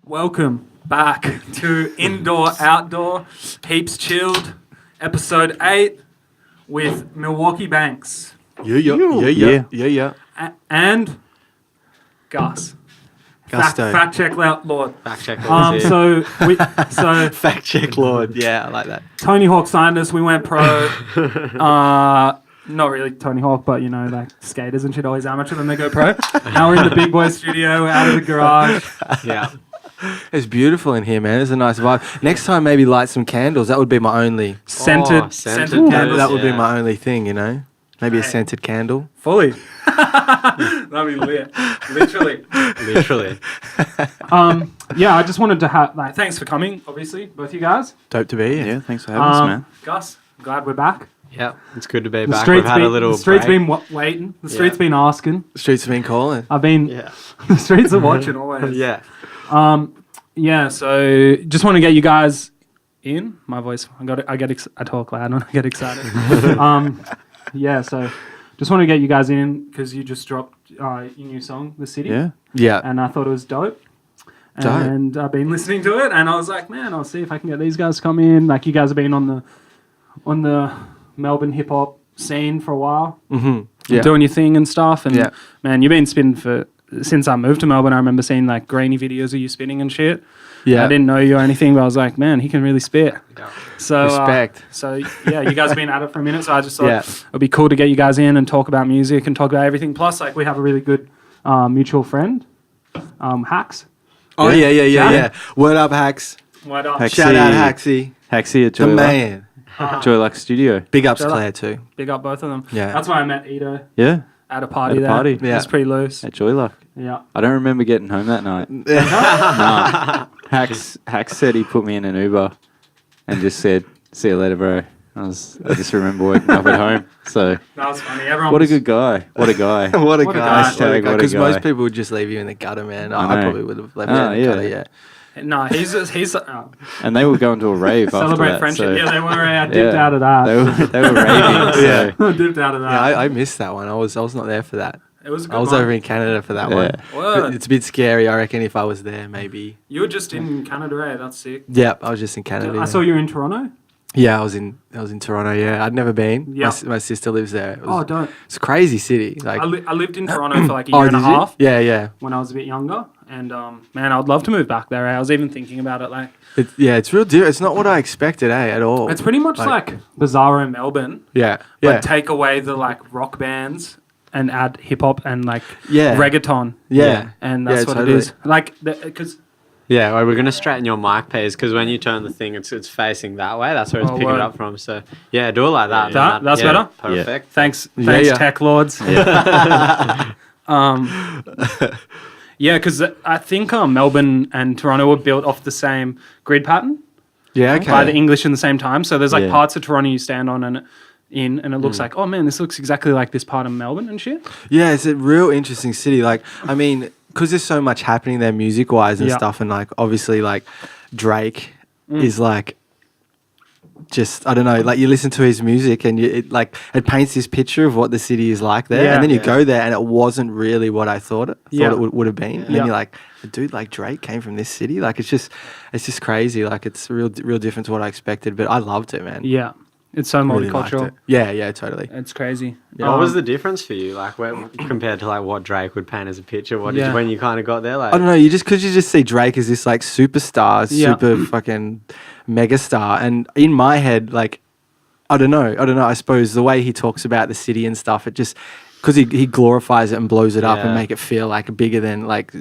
Welcome back to Indoor Outdoor Heaps Chilled, episode 8 with Milwaukee Banks Yeah. and Gus. Gusto. Fact check Lord. Fact check Lord. So Fact check, Lord. Yeah, I like that. Tony Hawk signed us. We went pro. Not really Tony Hawk, but you know, like skaters and shit always amateur, then they go pro. Now we're in the big boy studio, we're out of the garage. Yeah. It's beautiful in here, man. It's a nice vibe. Next time, maybe light some candles. That would be my only. Scented candles. That would be my only thing, you know. Maybe a scented candle. Fully. That'd be lit. Literally. Yeah, I just wanted to have thanks for coming, obviously, both you guys. Dope to be here. Yeah, thanks for having us, man. Gus, I'm glad we're back. Yeah, it's good to be back. We've had a little The streets break. been waiting. The streets been asking. The streets have been calling. I've been. Yeah. The streets are watching always. Yeah. Yeah. So just want to get you guys in. My voice. I talk loud and I get excited. Yeah. So just want to get you guys in because you just dropped your new song, "The City." Yeah. And I thought it was dope. And I've been listening to it, and I was like, man, I'll see if I can get these guys to come in. Like, you guys have been on the Melbourne hip hop scene for a while, doing your thing and stuff. And man, you've been spinning since I moved to Melbourne. I remember seeing like grainy videos of you spinning and shit. Yeah, I didn't know you or anything, but I was like, man, he can really spit. Yeah. So respect. Yeah, you guys have been at it for a minute, so I just thought it'd be cool to get you guys in and talk about music and talk about everything. Plus, like, we have a really good mutual friend, Hacks. Oh yeah. Word up, Hacks. Word up. Hacks. Shout out, Haxie. Haxie at The man. Joyluck Studio. Big ups, Shout out. Claire too. Big up both of them. Yeah. That's why I met Ito Yeah, at a party At a there. party. Yeah. It's pretty loose. at Joyluck. Yeah. I don't remember getting home that night. No. Hacks said he put me in an Uber and just said, "See you later, bro." I just remember waking up at home. So That was funny. Everyone what a was- good guy. What a guy. What a What a guy. guy. Hashtag what a Because most guy. people would just leave you in the gutter, man. I I know. probably would have left you in the gutter, yeah. No, he's And they were going to a rave after celebrate that. friendship. So Yeah, they were. I dipped Yeah. out of that. they were raving. So. Dipped out of that. Yeah, I missed that one. I was not there for that. It was a good I was one. over in Canada for that Yeah. one. Word. But it's a bit scary. I reckon if I was there, maybe. You were just in Canada, eh? That's sick. Yeah, I was just in Canada. I saw you in Toronto. Yeah, I was in Toronto. Yeah, I'd never been. Yeah. My sister lives there. Oh, don't. It's a crazy city. Like, I lived in Toronto for like a year and a did you? half Yeah. when I was a bit younger. And man, I'd love to move back there. I was even thinking about it. Like, It's real deal. It's not what I expected, at all. it's pretty much like Bizarro Melbourne, yeah, but take away the like rock bands and add hip hop and like Yeah. reggaeton. yeah. And that's Yeah, what totally. it is. Like, because Yeah, well, we're going to straighten your mic piece because when you turn the thing, it's facing that way. That's where it's picking word. it up from. So, yeah, do it like that. That- man. that's Yeah, better? Perfect. thanks, Yeah. tech lords. Yeah, because I think Melbourne and Toronto were built off the same grid pattern Yeah, okay. by the English in the same time. So there's like Yeah. parts of Toronto you stand on and it looks like, oh man, this looks exactly like this part of Melbourne and shit. Yeah, it's a real interesting city. Like, I mean, because there's so much happening there music-wise and Yeah. stuff, and like obviously like Drake is like just, I don't know, like you listen to his music and it paints this picture of what the city is like there, Yeah. and then you go there and it wasn't really what I thought it would have been. And Yeah. then you're like, a dude like Drake came from this city. Like it's just crazy. Like it's real different to what I expected. But I loved it, man. Yeah, it's so Really liked multicultural. it. Yeah, totally. It's crazy. What was the difference for you, like compared to like what Drake would paint as a picture? What did Yeah. you, when you kind of got there? Like, I don't know. You just see Drake as this like superstar, Yeah. super fucking megastar, and in my head, like, I don't know. I suppose the way he talks about the city and stuff, it just because he glorifies it and blows it up and Yeah. make it feel like bigger than like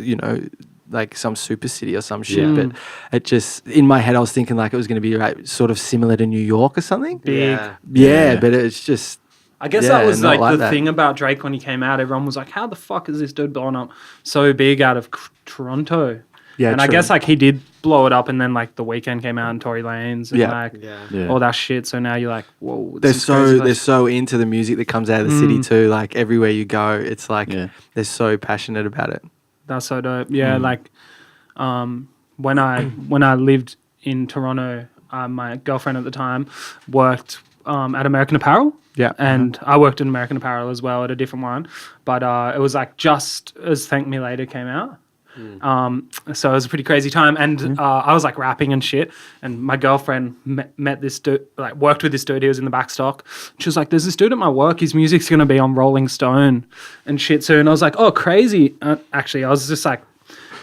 like some super city or some shit. Yeah. But it just in my head, I was thinking like it was going to be like sort of similar to New York or something. Big. Yeah, but it's just. I guess Yeah, that was not like the that. thing about Drake when he came out. Everyone was like, how the fuck is this dude blowing up so big out of Toronto? Yeah, and I true. guess like he did blow it up, and then like The Weeknd came out and Tory Lanez and Yeah. like Yeah. all that shit. So now you're like, whoa, They're this is crazy. they're so into the music that comes out of the city too. Like everywhere you go, it's like Yeah. they're so passionate about it. That's so dope. Yeah, like when I lived in Toronto, my girlfriend at the time worked at American Apparel. Yeah. And I worked in American Apparel as well at a different one. But it was like just as Thank Me Later came out. So it was a pretty crazy time. And I was like rapping and shit. And my girlfriend met this dude, like worked with this dude. He was in the back stock. She was like, there's this dude at my work. His music's going to be on Rolling Stone and shit soon. I was like, oh, crazy. Actually, I was just like,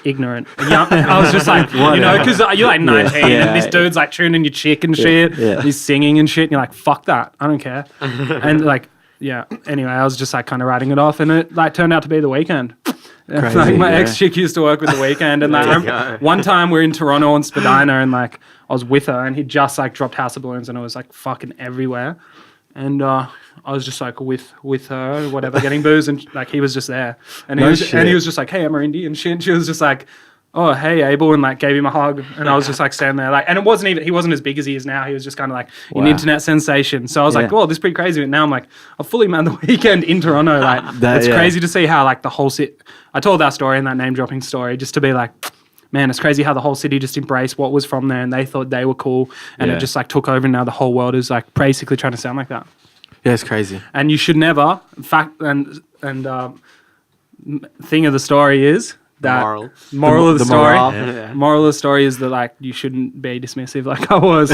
ignorant. I was just like, because you're like 19 and this dude's like tuning your chick and shit. He's singing and shit. And you're like, fuck that. I don't care. And like, anyway, I was just like kind of writing it off and it like turned out to be The Weeknd. Crazy, like my ex chick used to work with The Weeknd and like one time we're in Toronto on Spadina and like I was with her and he just like dropped House of Balloons and it was like fucking everywhere. And I was just like with her, whatever, getting booze, and like he was just there, and he was just like, "Hey, I'm Indy," and she was just like, "Oh, hey, Abel," and like gave him a hug, and I was just like standing there, like, and he wasn't as big as he is now. He was just kind of like an internet sensation. So I was like, "Oh, this is pretty crazy." But now I'm like, I've fully manned The Weeknd in Toronto. Like, it's crazy to see how like the whole city. I told that story in that name dropping story just to be like, man, it's crazy how the whole city just embraced what was from there and they thought they were cool and it just like took over and now the whole world is like basically trying to sound like that. Yeah, it's crazy. And you should never, in fact, and thing of the story is that moral of the story. Moral of the story is that like you shouldn't be dismissive like I was.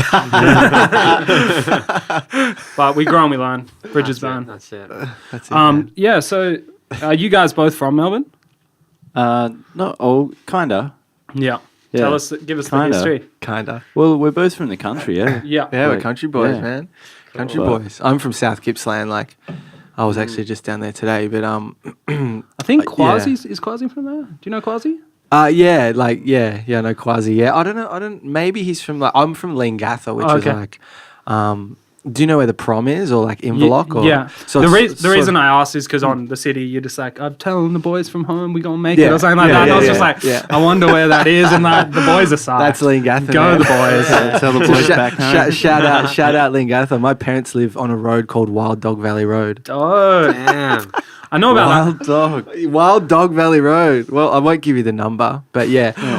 But we grow and we learn. Bridges burn. That's it. Yeah, so are you guys both from Melbourne? Kinda. Yeah. Yeah. Give us Kinda. the history. Kinda. Well, we're both from the country, yeah. Yeah. Yeah, we're Like, country boys, yeah. man. Country boys. I'm from South Gippsland. Like, I was actually just down there today, but I think Quasi is Quasi from there. Do you know Quasi? I know Quasi. Yeah, I don't know. Maybe he's from like I'm from Leongatha, which is like, do you know where the prom is or like Inverloch? Yeah. So the reason I asked is because on the city you're just like, I'm telling the boys from home we gonna make it or something like that. And I was just like, I wonder where that is, and like the boys are psyched. That's Leongatha. Go the boys. Tell the boys back home. Shout out Leongatha. My parents live on a road called Wild Dog Valley Road. Oh, Damn. I know about Wild Dog Valley Road. Well, I won't give you the number, but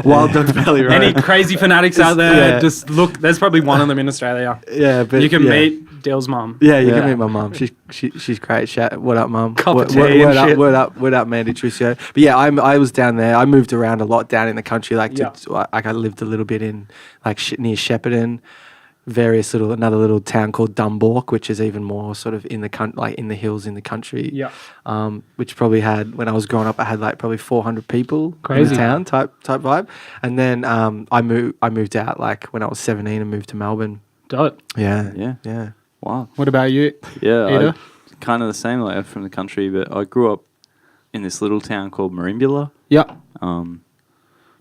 Wild Dog Valley Road. Any crazy fanatics out there, just look. There's probably one of them in Australia. Yeah, but you can meet Dale's mum. Yeah, you can meet my mum. She's great. What up, mum? Word up, Mandy Trucio. But yeah, I was down there. I moved around a lot down in the country. Like I lived a little bit in like near Shepparton. Another little town called Dumbork, which is even more sort of in the like in the hills in the country. Yeah. Which probably had when I was growing up, I had like probably 400 people Crazy. in the town type vibe. And then I moved out like when I was 17 and moved to Melbourne. Dope. Yeah. Wow. What about you? Yeah, Peter? kind of the same. Like I'm from the country, but I grew up in this little town called Merimbula. Yeah.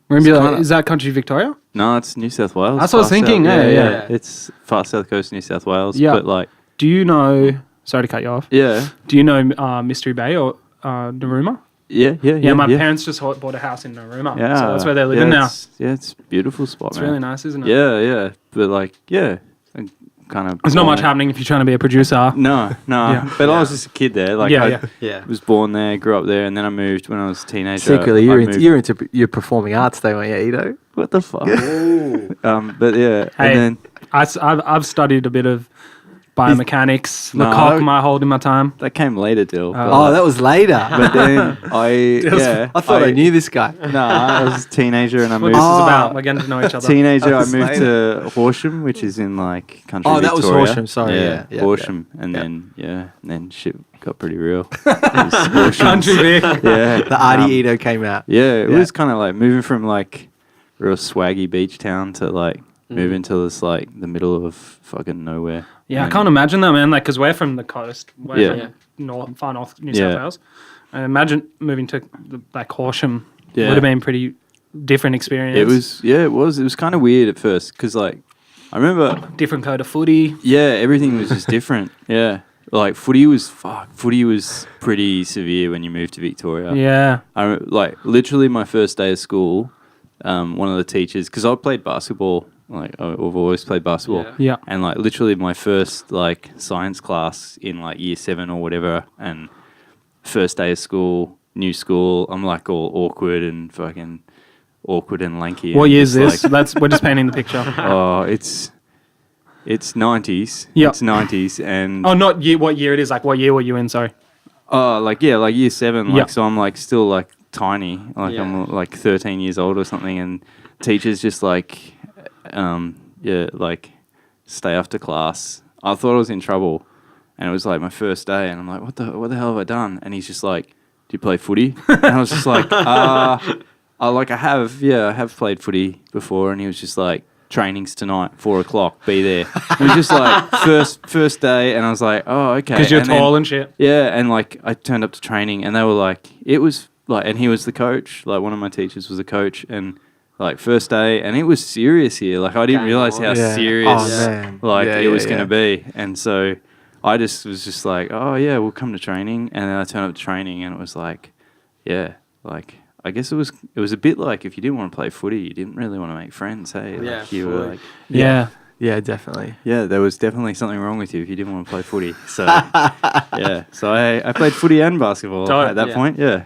Merimbula, is that country Victoria? No, it's New South Wales. That's what I was thinking. Yeah. It's far south coast, New South Wales. Yeah. But like, Do you know? Sorry to cut you off. yeah, Do you know Mystery Bay or Narooma? yeah. My parents just bought a house in Narooma. Yeah, So that's where they're living now. It's a beautiful spot. It's man. really nice, isn't it? Yeah. But like, kind of. There's not much happening if you're trying to be a producer. No. Yeah. But I was just a kid there. Like, Yeah. Yeah. was born there, grew up there, and then I moved when I was a teenager. Secretly, I you're moved- into your performing arts, though, aren't you, Ito? What the fuck? But yeah, Hey, and then I've studied a bit of biomechanics, No, Lecoq, my hold in my time. that came later, Dill. Oh, that was later. But then I thought I knew this guy. No, I was a teenager and I What moved. this is about. We're getting to know each other. Teenager, I was moved later. to Horsham, which is in like country. Oh, that was Victoria. Horsham, sorry, yeah, Horsham, and then shit got pretty real. It was Horsham. Country Vic. Yeah, The Artie Ito came out. Yeah, it was kind of like moving from like real swaggy beach town to like moving to this like the middle of fucking nowhere. Yeah, I can't imagine that, man. Like, because we're from the coast. We're Yeah. from far north New Yeah. South Wales. And imagine moving to like Horsham Yeah. would have been pretty different experience. It was kind of weird at first because like I remember different code of footy. everything was just different. Yeah. Like footy was pretty severe when you moved to Victoria. Yeah. Like literally my first day of school, one of the teachers, because I played basketball, like I've always played basketball. Yeah. And like literally my first like science class in like year 7 or whatever, and first day of school, new school, I'm like all awkward and lanky. What and year is just, this? like, We're just painting the picture. oh, it's 90s. Yeah. It's 90s and Oh, not year. What year it is? Like, what year were you in? Sorry. like year 7. Like Yeah. so I'm like still like tiny, like I'm like 13 years old or something, and teachers just like, like stay after class. I thought I was in trouble, and it was like my first day, and I'm like, what the hell have I done? And he's just like, do you play footy? And I was just like, I have played footy before, and he was just like, training's tonight, 4:00, be there. It was just like first day, and I was like, oh, okay. Because you're tall and shit. Yeah, and like I turned up to training, and they were like, it was like, and he was the coach. Like one of my teachers was a coach, and like first day, and it was serious here. Like I didn't realize how serious it was going to be, and so I just was just like, oh yeah, we'll come to training, and then I turned up to training, and it was like, like. I guess it was a bit like if you didn't want to play footy, you didn't really want to make friends, hey? Like you were like, yeah, definitely. Yeah, there was definitely something wrong with you if you didn't want to play footy. So so I played footy and basketball at that point. Yeah.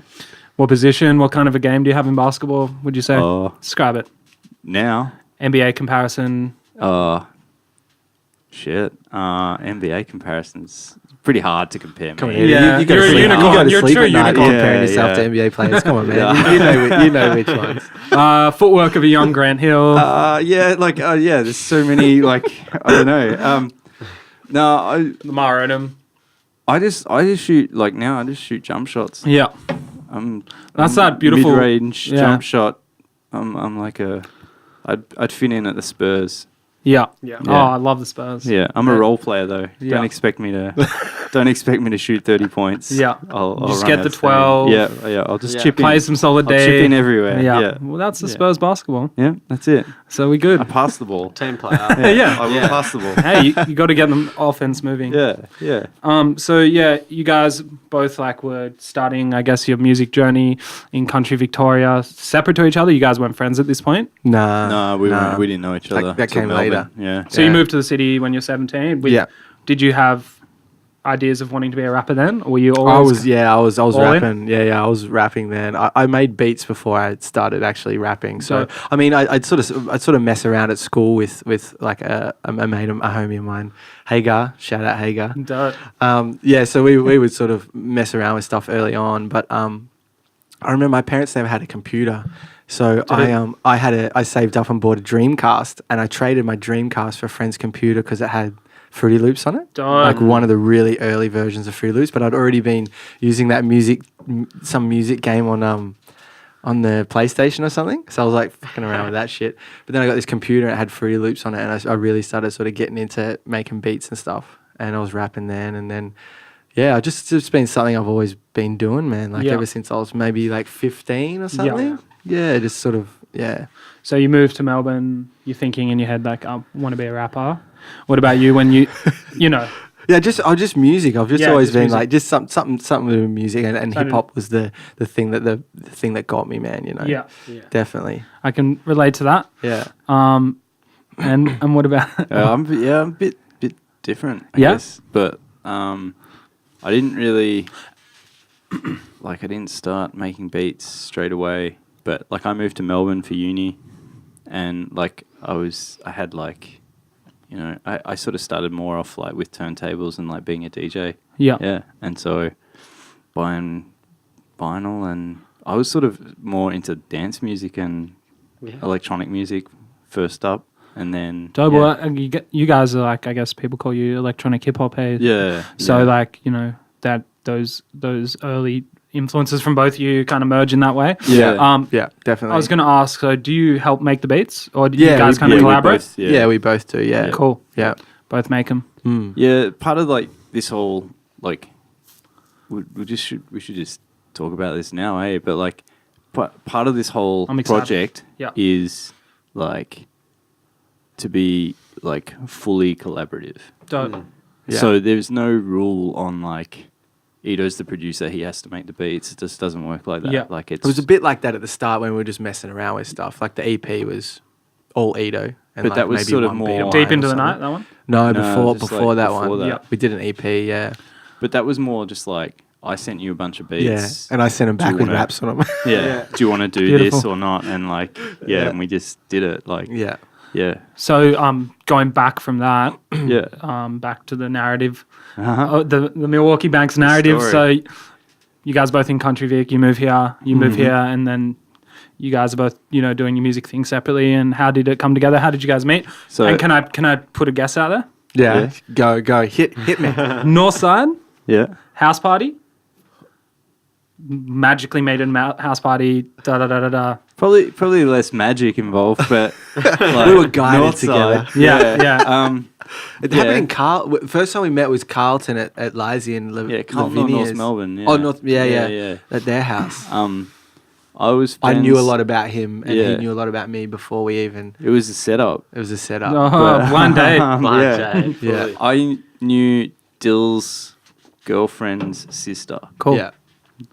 What position? What kind of a game do you have in basketball? Would you say? Describe it. Now NBA comparison. NBA comparisons. Pretty hard to compare, man. You got a unicorn. You're a true unicorn. Comparing yourself to NBA players. Come on, man. You know which ones. Footwork of a young Grant Hill. There's so many. Like I don't know. Lamar Odom. I just shoot like now. I just shoot jump shots. Yeah. That's that beautiful mid-range jump shot. I'm like I'd fit in at the Spurs. Yeah. Oh, I love the Spurs. Yeah, I'm a role player though. Yeah. Don't expect me to shoot 30 points. Yeah. I'll just get the 12. Yeah. I'll just chip in. Play some solid I'll chip in everywhere. Yeah. Well, that's the Spurs basketball. Yeah, that's it. So we good. I pass the ball. Team player. I will pass the ball. Hey, you got to get them offense moving. Yeah. So you guys both like were starting, I guess, your music journey in country Victoria separate to each other. You guys weren't friends at this point? No, we didn't know each other. That came later. Yeah. So you moved to the city when you're 17. Did you have ideas of wanting to be a rapper then, or were you always? I was rapping. In? I was rapping then. I made beats before I started actually rapping. So I mean, I'd sort of mess around at school with like a homie of mine, Hagar. Shout out Hagar. So we would sort of mess around with stuff early on, but I remember my parents never had a computer. So I saved up and bought a Dreamcast, and I traded my Dreamcast for a friend's computer because it had Fruity Loops on it, like one of the really early versions of Fruity Loops. But I'd already been using that some music game on the PlayStation or something. So I was like fucking around with that shit. But then I got this computer and it had Fruity Loops on it, and I really started sort of getting into making beats and stuff. And I was rapping then, and then. Yeah, it's been something I've always been doing, man. Like ever since I was maybe like 15 or something. Yeah, just sort of, So you moved to Melbourne, you're thinking in your head like, I want to be a rapper. What about you when you know? Yeah, just music. I've just always been music. Like just something with music, and hip hop was the thing that got me, man. You know. Yeah. Definitely. I can relate to that. Yeah. And what about? I'm a bit different. I guess, but I didn't really I didn't start making beats straight away, but like I moved to Melbourne for uni, and like I had like, you know, I sort of started more off like with turntables and like being a DJ. Yeah. And so buying vinyl, and I was sort of more into dance music and electronic music first up. And then you guys are like, I guess people call you electronic hip hop. So like, you know, that those early influences from both of you kind of merge in that way. Yeah, definitely. I was going to ask, so do you help make the beats, or do you guys kind of collaborate? We both do. Yeah. Cool. Yeah, both make them. Yeah, part of like this whole like, we should just talk about this now, eh? But like, part of this whole project is like to be like fully collaborative. So there's no rule on like Ito's the producer, he has to make the beats. It just doesn't work like that. Like it was a bit like that at the start when we were just messing around with stuff. Like the EP was all Ito, and but like that was maybe sort of more Deep Into the Night. That one? No, before that one. We did an EP. Yeah, but that was more just like I sent you a bunch of beats. And I sent them back with raps on them. Do you want to do this or not? And like and we just did it. Like So going back from that, back to the narrative, the Milwaukee Banks narrative. So you guys both in Country Vic. You move here. You move here, and then you guys are both doing your music thing separately. And how did it come together? How did you guys meet? So and can I put a guess out there? Yeah. Go. Hit me. North Side. Yeah. House party. Magically made a house party. Da da da da da. Probably less magic involved, but like, We were guided together. Yeah. It happened in Carl. First time we met was Carlton at Lysy and Carlton, North Melbourne. Yeah. Oh, yeah. At their house. I knew a lot about him, and he knew a lot about me before we even. It was a setup. It was a setup. Oh, blind date. Blind date. Yeah. I knew Dill's girlfriend's sister. Cool. Yeah.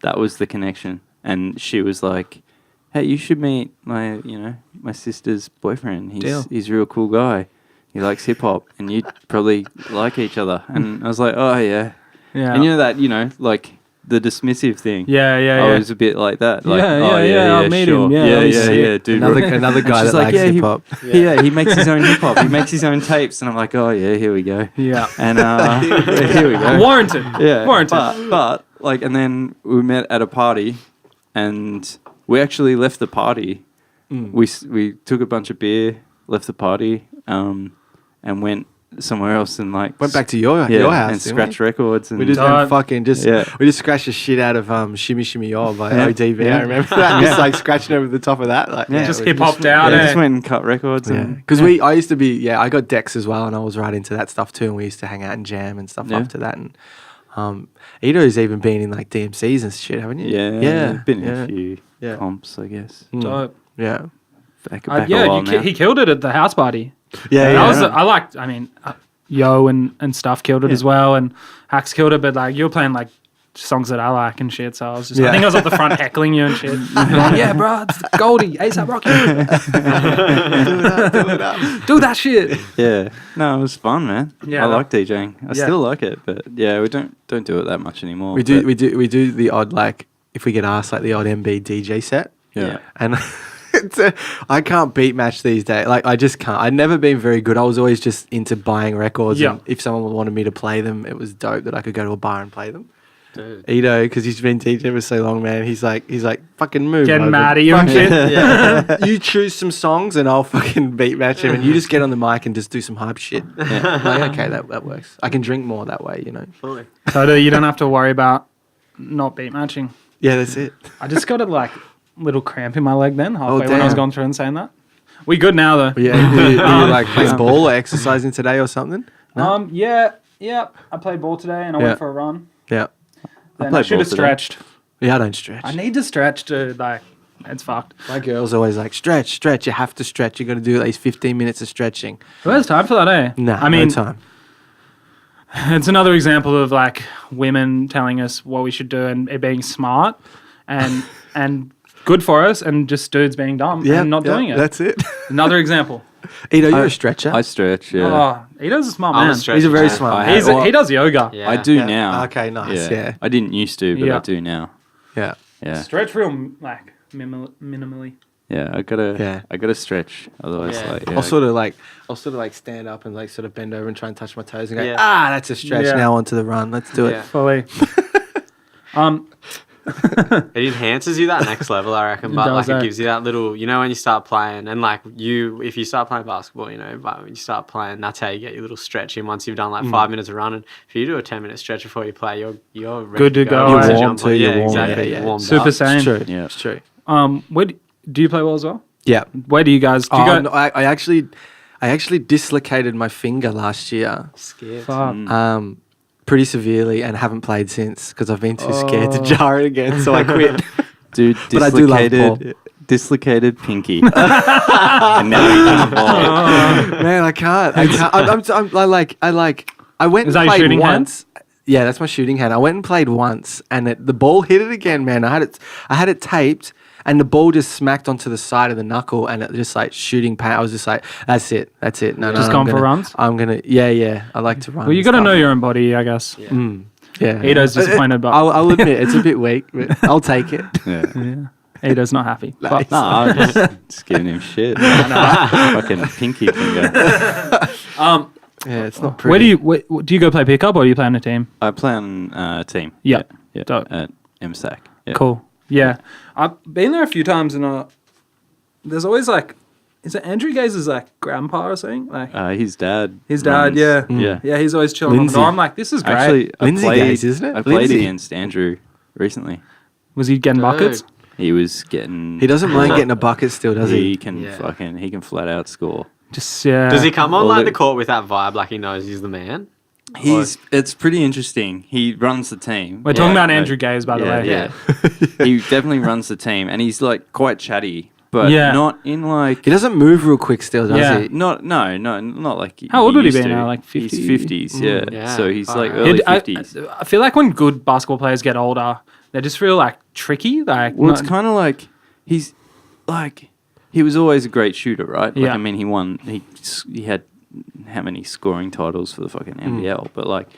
That was the connection, and she was like, "Hey, you should meet my sister's boyfriend. He's a real cool guy. He likes hip hop, and you'd probably like each other." And I was like, "Oh yeah." Yeah. And that, like the dismissive thing. Yeah. I was a bit like that. Like, I'll meet him. Yeah, dude. Another guy that likes hip hop. Yeah, he makes his own hip hop. He makes his own tapes, and I'm like, oh yeah, here we go. Yeah. And here we go. Warranted. Yeah, Warranted. But like, and then we met at a party, and we actually left the party. We took a bunch of beer, left the party, and went somewhere else and like Went back to your house and scratched records and we just we just scratched the shit out of Shimmy Shimmy Y'all by ODB. I remember that. Just like scratching over the top of that. Like Just hip hopped out. Just went and cut records. Because I used to be I got decks as well, and I was right into that stuff too. And we used to hang out and jam and stuff after that. And Ito's even been in like DMCs and shit, haven't you? Yeah. Been in a few comps, I guess. Dope. Yeah. Back a while now. He killed it at the house party. Yo and stuff killed it as well, and Hacks killed it, but like you were playing like songs that I like and shit, so I was I think I was at the front heckling you and shit. Going, yeah, bro, it's Goldie, ASAP Rocky. Do that shit. Yeah. No, it was fun, man. Yeah, I like DJing. I still like it, but we don't do it that much anymore. We do the odd, like if we get asked, like the odd MB DJ set. Yeah. And I can't beat match these days. Like I just can't. I've never been very good. I was always just into buying records. Yeah. And if someone wanted me to play them, it was dope that I could go to a bar and play them. Dude. Ito, because he's been DJing for so long, man. He's like, fucking move. Getting mad at you and shit. You choose some songs and I'll fucking beat match him, and you just get on the mic and just do some hype shit. Like, okay, that works. I can drink more that way, Fully. So you don't have to worry about not beat matching. Yeah, that's it. I just got a like little cramp in my leg then halfway when I damn. was going through and saying that. We good now though. Yeah, you like playing ball or exercising today or something? No? Yeah. I played ball today and I went for a run. Yeah. Then I should have stretched. Yeah, I don't stretch. I need to stretch to like. It's fucked. My girl's always like, stretch. You have to stretch. You got to do at least 15 minutes of stretching. Who has time for that, eh? Nah, I mean, no time. It's another example of like women telling us what we should do and it being smart and good for us, and just dudes being dumb and not doing it. That's it. Another example. Ito, you're a stretcher. I stretch, yeah. Oh, Ito's a smart I'm man. a stretcher. He's a very smart man. He does yoga. Yeah. I do now. Okay, nice. Yeah. I didn't used to, but Yeah. I do now. Yeah. Yeah. Stretch real like minimally. Yeah, I gotta stretch. Otherwise, Yeah. I'll sort of like stand up and like sort of bend over and try and touch my toes and go, Yeah. that's a stretch. Yeah. Now onto the run. Let's do it. Yeah. Fully. It enhances you that next level, I reckon. But does, like eh? it gives you that little, when you start playing, and like if you start playing basketball, but when you start playing, that's how you get your little stretch in. Once you've done like 5 minutes of running, if you do a 10-minute stretch before you play, you're ready Good to go. Once You're you warm jump too, on. you're Yeah, warm. exactly. Yeah. You're warmed Super up. sane. It's true. Yeah. It's true. Where do you play well as well? Yeah. Where do you guys? Do you go? No, I actually dislocated my finger last year. Scared. Fuck. Pretty severely, and haven't played since because I've been too scared to jar it again, so I quit. Dude, But I do love dislocated pinky. And now you can ball. Man, I can't. I went Is and that your played shooting hand? once. Yeah, that's my shooting hand. I went and played once, and the ball hit it again, man. I had it taped, and the ball just smacked onto the side of the knuckle, and it just like shooting pain. I was just like, that's it. No, Just no, going for runs? I'm gonna, yeah. I like to run. Well, you got to know your own body, I guess. Yeah. Ito's disappointed, but I'll admit it's a bit weak, but I'll take it. Yeah. Ito's not happy. But, No, I'm just giving him shit. Fucking pinky finger. Yeah, it's not pretty. where do you go play pickup, or do you play on a team? I play on a team. Yeah. Yeah. Dope. At MSAC. Yeah. Cool. Yeah. I've been there a few times and there's always like, is it Andrew Gaze's like grandpa or something? Like His dad. his dad, yeah. Yeah. Yeah, he's always chilling Lindsay. on the door. I'm like, this is great. Actually, Lindsay Gaze, isn't it? I played Lindsay. against Andrew recently. Was he getting buckets? He was getting. He doesn't mind getting a bucket still, does he? He can he can flat out score. Just yeah. Does he come on Well, like the- the court with that vibe, like he knows he's the man? It's pretty interesting. He runs the team. We're talking Yeah, about no, Andrew Gaze, by the way. Yeah. He definitely runs the team, and he's like quite chatty, but Yeah. not in like. He doesn't move real quick still, does Yeah. he? Not like. How old would he used be to. now? Like 50? He's 50s, yeah. Yeah, So he's like far out. early I 50s. feel like when good basketball players get older, they just feel like tricky. Like Well, it's kind of like he's like he was always a great shooter, right? Like, Yeah. I mean, he won. He had how many scoring titles for the fucking NBL, but like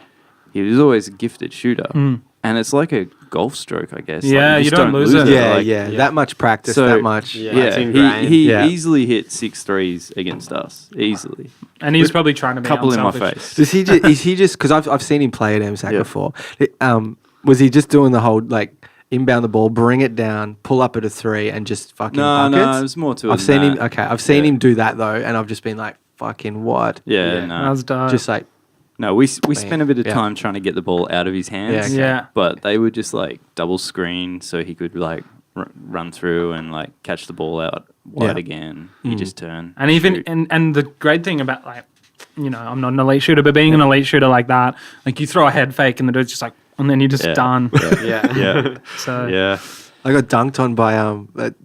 he was always a gifted shooter, and it's like a golf stroke, I guess. Yeah, like, you just don't lose it. Yeah, Like, yeah. That much practice, So- that much. Yeah. Yeah, It's ingrained. he Yeah. easily hit 6 threes against us, easily. and he's probably trying to be Couple in my unselfish. face. Does he just, is he just, because I've seen him play at MSAC Yeah. before. Was he just doing the whole, like, inbound the ball, bring it down, pull up at a 3 and just fucking No, buckets? there's more to it. I've than seen that. him, okay, I've seen Yeah. him do that though, and I've just been like, fucking what? Yeah, no. That was dope. Just like, No, we spent a bit of Yeah. time trying to get the ball out of his hands. Yeah, okay. Yeah. But they would just like double screen so he could like run through and like catch the ball out wide Yeah. again. He just turn. And even shoot. and the great thing about like, you know, I'm not an elite shooter, but being an elite shooter like that, like you throw a head fake and the dude's just like, and then you're just Yeah. done. Yeah. yeah, So yeah. I got dunked on by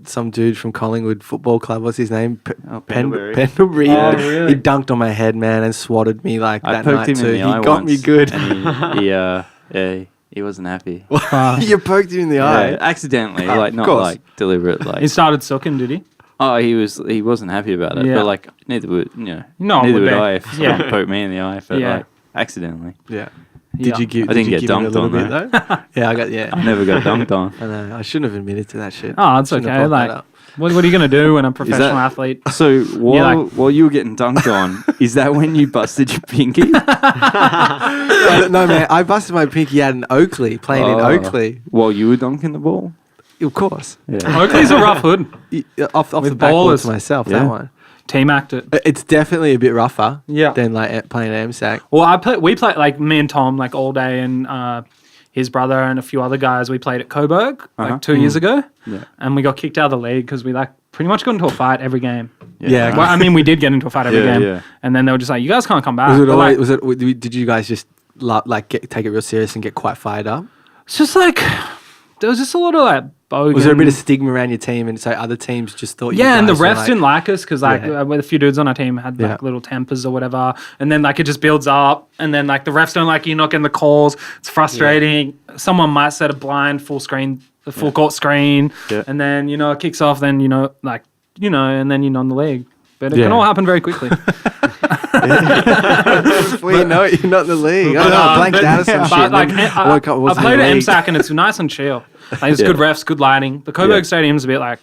some dude from Collingwood Football Club. What's his name? Pendlebury. Pendlebury. Oh, really? He dunked on my head, man, and swatted me like I that poked night him too. in He the eye got me once, good. And he wasn't happy. You poked him in the eye. Yeah, accidentally, like not course. like deliberate. Like he started sucking, did he? he wasn't happy about it. Yeah. But like neither would No, neither would would be. I if Yeah. someone poked me in the eye. But Yeah. like accidentally, Yeah. Yeah. Did you give? I didn't did get you give him a dunked little on, bit though? Yeah, I got. Yeah. I never got dunked on. I know. I shouldn't have admitted to that shit. Oh, it's Shouldn't have okay. brought that Like, up. what are you gonna do when a professional athlete? So while like- while you were getting dunked on, is that when you busted your pinky? No, man. I busted my pinky out in Oakley, playing in Oh. Oakley. While you were dunking the ball? Of course. Yeah. Oakley's a rough hood. Off With the backboard ballers. to myself, Yeah. that one. Team act it. It's definitely a bit rougher Yeah. than like playing at MSAC. Well, we played like me and Tom like all day, and his brother and a few other guys. We played at Coburg like 2 years ago, Yeah. and we got kicked out of the league because we like pretty much got into a fight every game. Yeah. Well, I mean, we did get into a fight every Yeah, game, yeah. and then they were just like, "You guys can't come back." Was it But, always, like, did you guys just take it real serious and get quite fired up? it's just like there was just a lot of like bogan. Was there a bit of stigma around your team, and so other teams just thought? Yeah, you and the guys were refs like, didn't like us because like Yeah. with a few dudes on our team had like Yeah. little tempers or whatever, and then like it just builds up, and then like the refs don't like you not getting the calls. It's frustrating. Someone might set a blind full court screen, Yeah. and then it kicks off. Then and then you're not in the league. But it Yeah. can all happen very quickly. Before you know it, you're not in the league. I don't know, blanked out or some shit. But like and then I woke up, wasn't played in the at league. MSAC and it's nice and chill. Like it's Yeah. good refs, good lighting. The Coburg Yeah. Stadium's a bit like,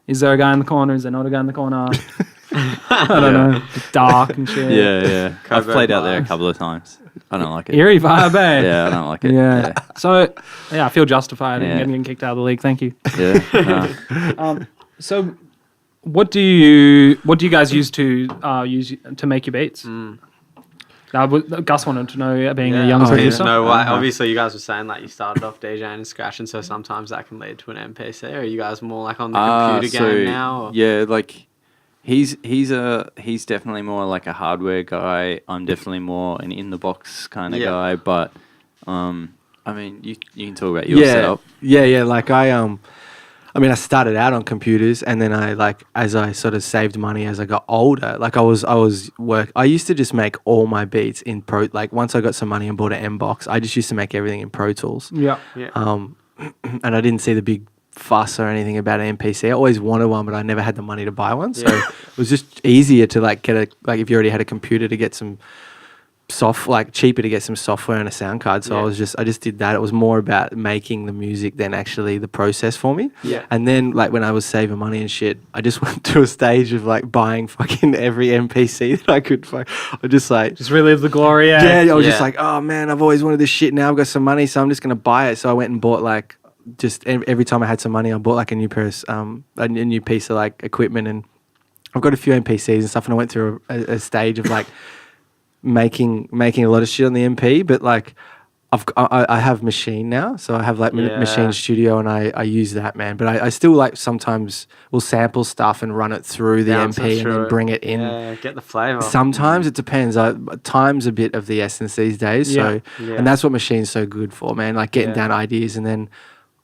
is there a guy in the corner? Is there not a guy in the corner? I don't know. It's dark and shit. Yeah. I've Cover played out there a vibes. couple of times. I don't like it. Eerie vibe, eh? Yeah, I don't like it. Yeah. So, yeah, I feel justified in Yeah. getting kicked out of the league. Thank you. Yeah. No. So, what do you guys use to make your beats? Gus wanted to know, being a young I wanted producer. to know why. Uh-huh. Obviously, you guys were saying like you started off DJing and scratching, so sometimes that can lead to an MPC. Or are you guys more like on the computer game now? Or? Yeah, like he's definitely more like a hardware guy. I'm definitely more an in the box kind of Yeah. guy. But I mean, you can talk about your Yeah, setup. yeah. Like I started out on computers, and then as I sort of saved money as I got older, like I used to just make all my beats in Pro. Like once I got some money and bought an M box, I just used to make everything in Pro Tools. Yeah. Yeah. And I didn't see the big fuss or anything about an MPC. I always wanted one, but I never had the money to buy one. So Yeah. it was just easier to like if you already had a computer, to get some cheaper to get some software and a sound card. So I just did that. It was more about making the music than actually the process for me. Yeah. And then like when I was saving money and shit, I just went to a stage of like buying fucking every MPC that I could find. I just relive the glory. I was just like, oh man, I've always wanted this shit. Now I've got some money, so I'm just gonna buy it. So I went and bought like just every time I had some money, I bought like a new piece of like equipment, and I've got a few MPCs and stuff. And I went through a stage of like making a lot of shit on the MP, but like I have Machine now, so I have like Machine Studio, and I use that, man. But I still like sometimes will sample stuff and run it through the MP and then bring it in. Yeah, get the flavor. Sometimes it depends. Time's a bit of the essence these days, so and that's what Machine's so good for, man. Like getting down ideas, and then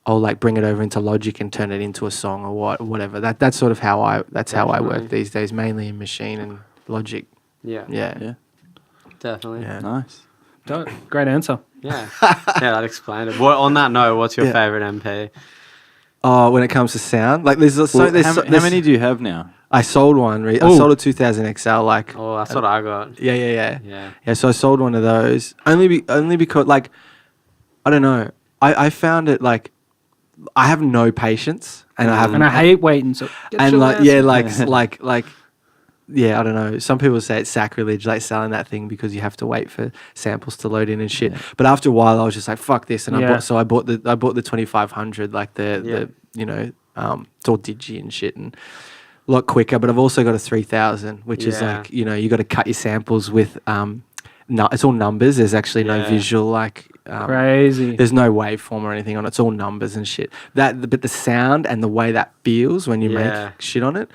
I'll like bring it over into Logic and turn it into a song or whatever. That's sort of how I work these days, mainly in Machine and Logic. Yeah. Definitely. Yeah. Nice. Great answer. Yeah. That explained it. On that note, what's your favorite MP? Oh, when it comes to sound, like how many do you have now? I sold one. I sold a 2000 XL. Like, oh, that's what I got. Yeah. So I sold one of those only because like I don't know. I found it like I have no patience, and I hate waiting. So and yeah, I don't know. Some people say it's sacrilege, like selling that thing because you have to wait for samples to load in and shit. Yeah. But after a while, I was just like, "Fuck this!" And I bought the 2500, like the it's all digi and shit, and a lot quicker. But I've also got a 3000, which is like you got to cut your samples with it's all numbers. There's actually no visual like. Crazy. There's no waveform or anything on it. It's all numbers and shit. But the sound and the way that feels when you make shit on it.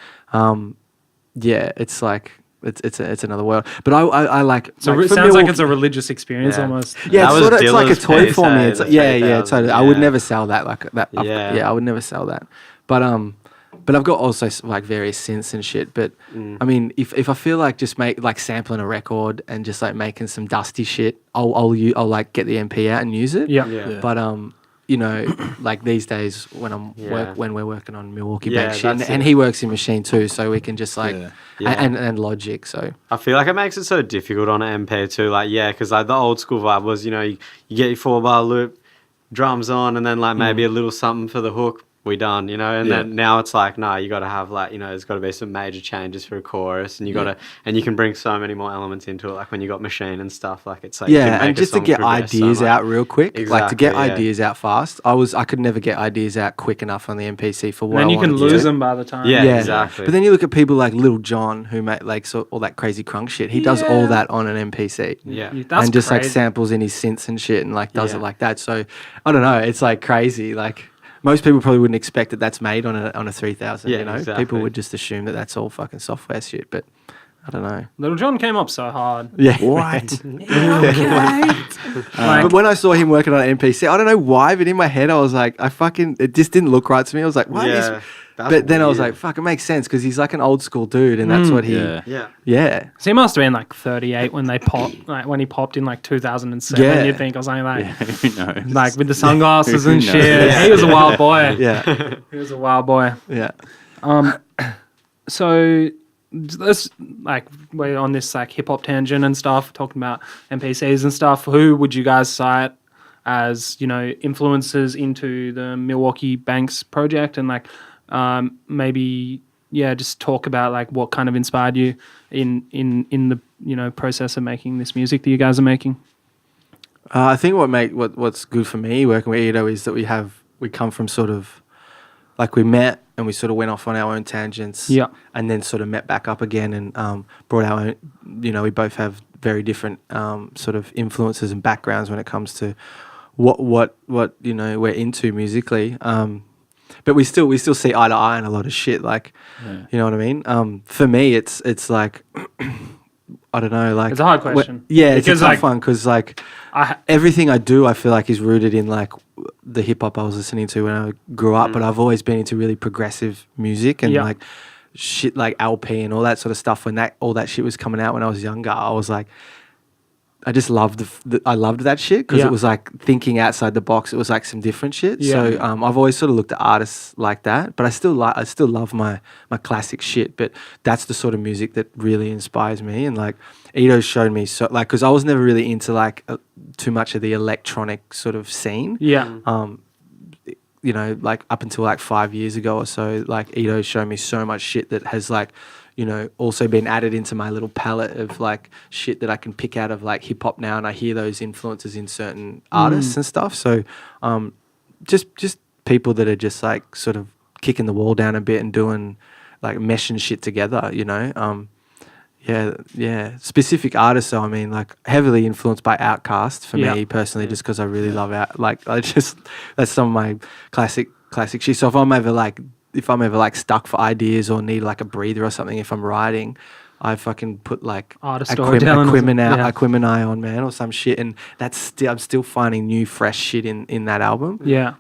It's like it's another world. But I like. So it sounds like it's a religious experience almost. Yeah, it's like a toy for me. It's totally. I would never sell that like that. I would never sell that. But I've got also like various synths and shit. But I mean, if I feel like just sampling a record and just like making some dusty shit, I'll like get the MP out and use it. Yeah. But like these days when when we're working on Milwaukee Banks shit, and he works in Machine too, so we can just like and Logic. So I feel like it makes it so difficult on an MP too. Like because like the old school vibe was you get your 4-bar loop, drums on, and then like maybe a little something for the hook. We done, and then now it's like, no, you got to have like, there's got to be some major changes for a chorus, and you got to, and you can bring so many more elements into it, like when you got Machine and stuff, like it's like, and just to get ideas out real quick, like to get ideas out fast. I could never get ideas out quick enough on the MPC for what. And then you can lose them by the time. Yeah, exactly. But then you look at people like Little John who make like all that crazy crunk shit. He does all that on an MPC. Yeah, and just like samples in his synths and shit, and like does it like that. So I don't know. It's like crazy, like. Most people probably wouldn't expect that that's made on a 3000, Exactly. People would just assume that that's all fucking software shit, but I don't know. Little John came up so hard. Yeah. What? But when I saw him working on an MPC, I don't know why, but in my head I was like, it just didn't look right to me. I was like, what is... But then I was like, fuck, it makes sense because he's like an old school dude, and that's what he... Yeah. So he must have been like 38 when they popped, like when he popped in like 2007, you think, or something like... who knows? Like with the sunglasses and shit. Yeah. He was a wild boy. Yeah. He was a wild boy. Yeah. So let's, like, we're on this like hip-hop tangent and stuff, talking about MPCs and stuff. Who would you guys cite as, influences into the Milwaukee Banks project, and like... maybe just talk about like what kind of inspired you in the process of making this music that you guys are making. I think what's good for me working with Edo is that we come from sort of like we met and we sort of went off on our own tangents, and then sort of met back up again and brought our own. We both have very different sort of influences and backgrounds when it comes to what we're into musically. But we still see eye to eye on a lot of shit, like, you know what I mean? For me, it's like, I don't know, like... It's a hard question. It's a tough one, because, like, everything I do, I feel like is rooted in, like, the hip-hop I was listening to when I grew up, but I've always been into really progressive music and, like, shit like LP and all that sort of stuff. When all that shit was coming out when I was younger, I was like... I just loved I loved that shit because it was like thinking outside the box. It was like some different shit. Yeah. So I've always sort of looked at artists like that, but I still love my classic shit. But that's the sort of music that really inspires me. And like Ito's showed me so like because I was never really into like too much of the electronic sort of scene. Yeah. You know, like up until like 5 years ago or so, like Ito showed me so much shit that has like, you know, also been added into my little palette of like shit that I can pick out of like hip hop now, and I hear those influences in certain artists and stuff. So, just people that are just like sort of kicking the wall down a bit and doing like meshing shit together, you know. Yeah. Specific artists, though, I mean, like heavily influenced by Outkast for me personally, just because I really love that's some of my classic shit. So if I'm ever like stuck for ideas or need like a breather or something, if I'm writing, I fucking put like Aquemini on, man, or some shit, and I'm still finding new fresh shit in that album. Yeah.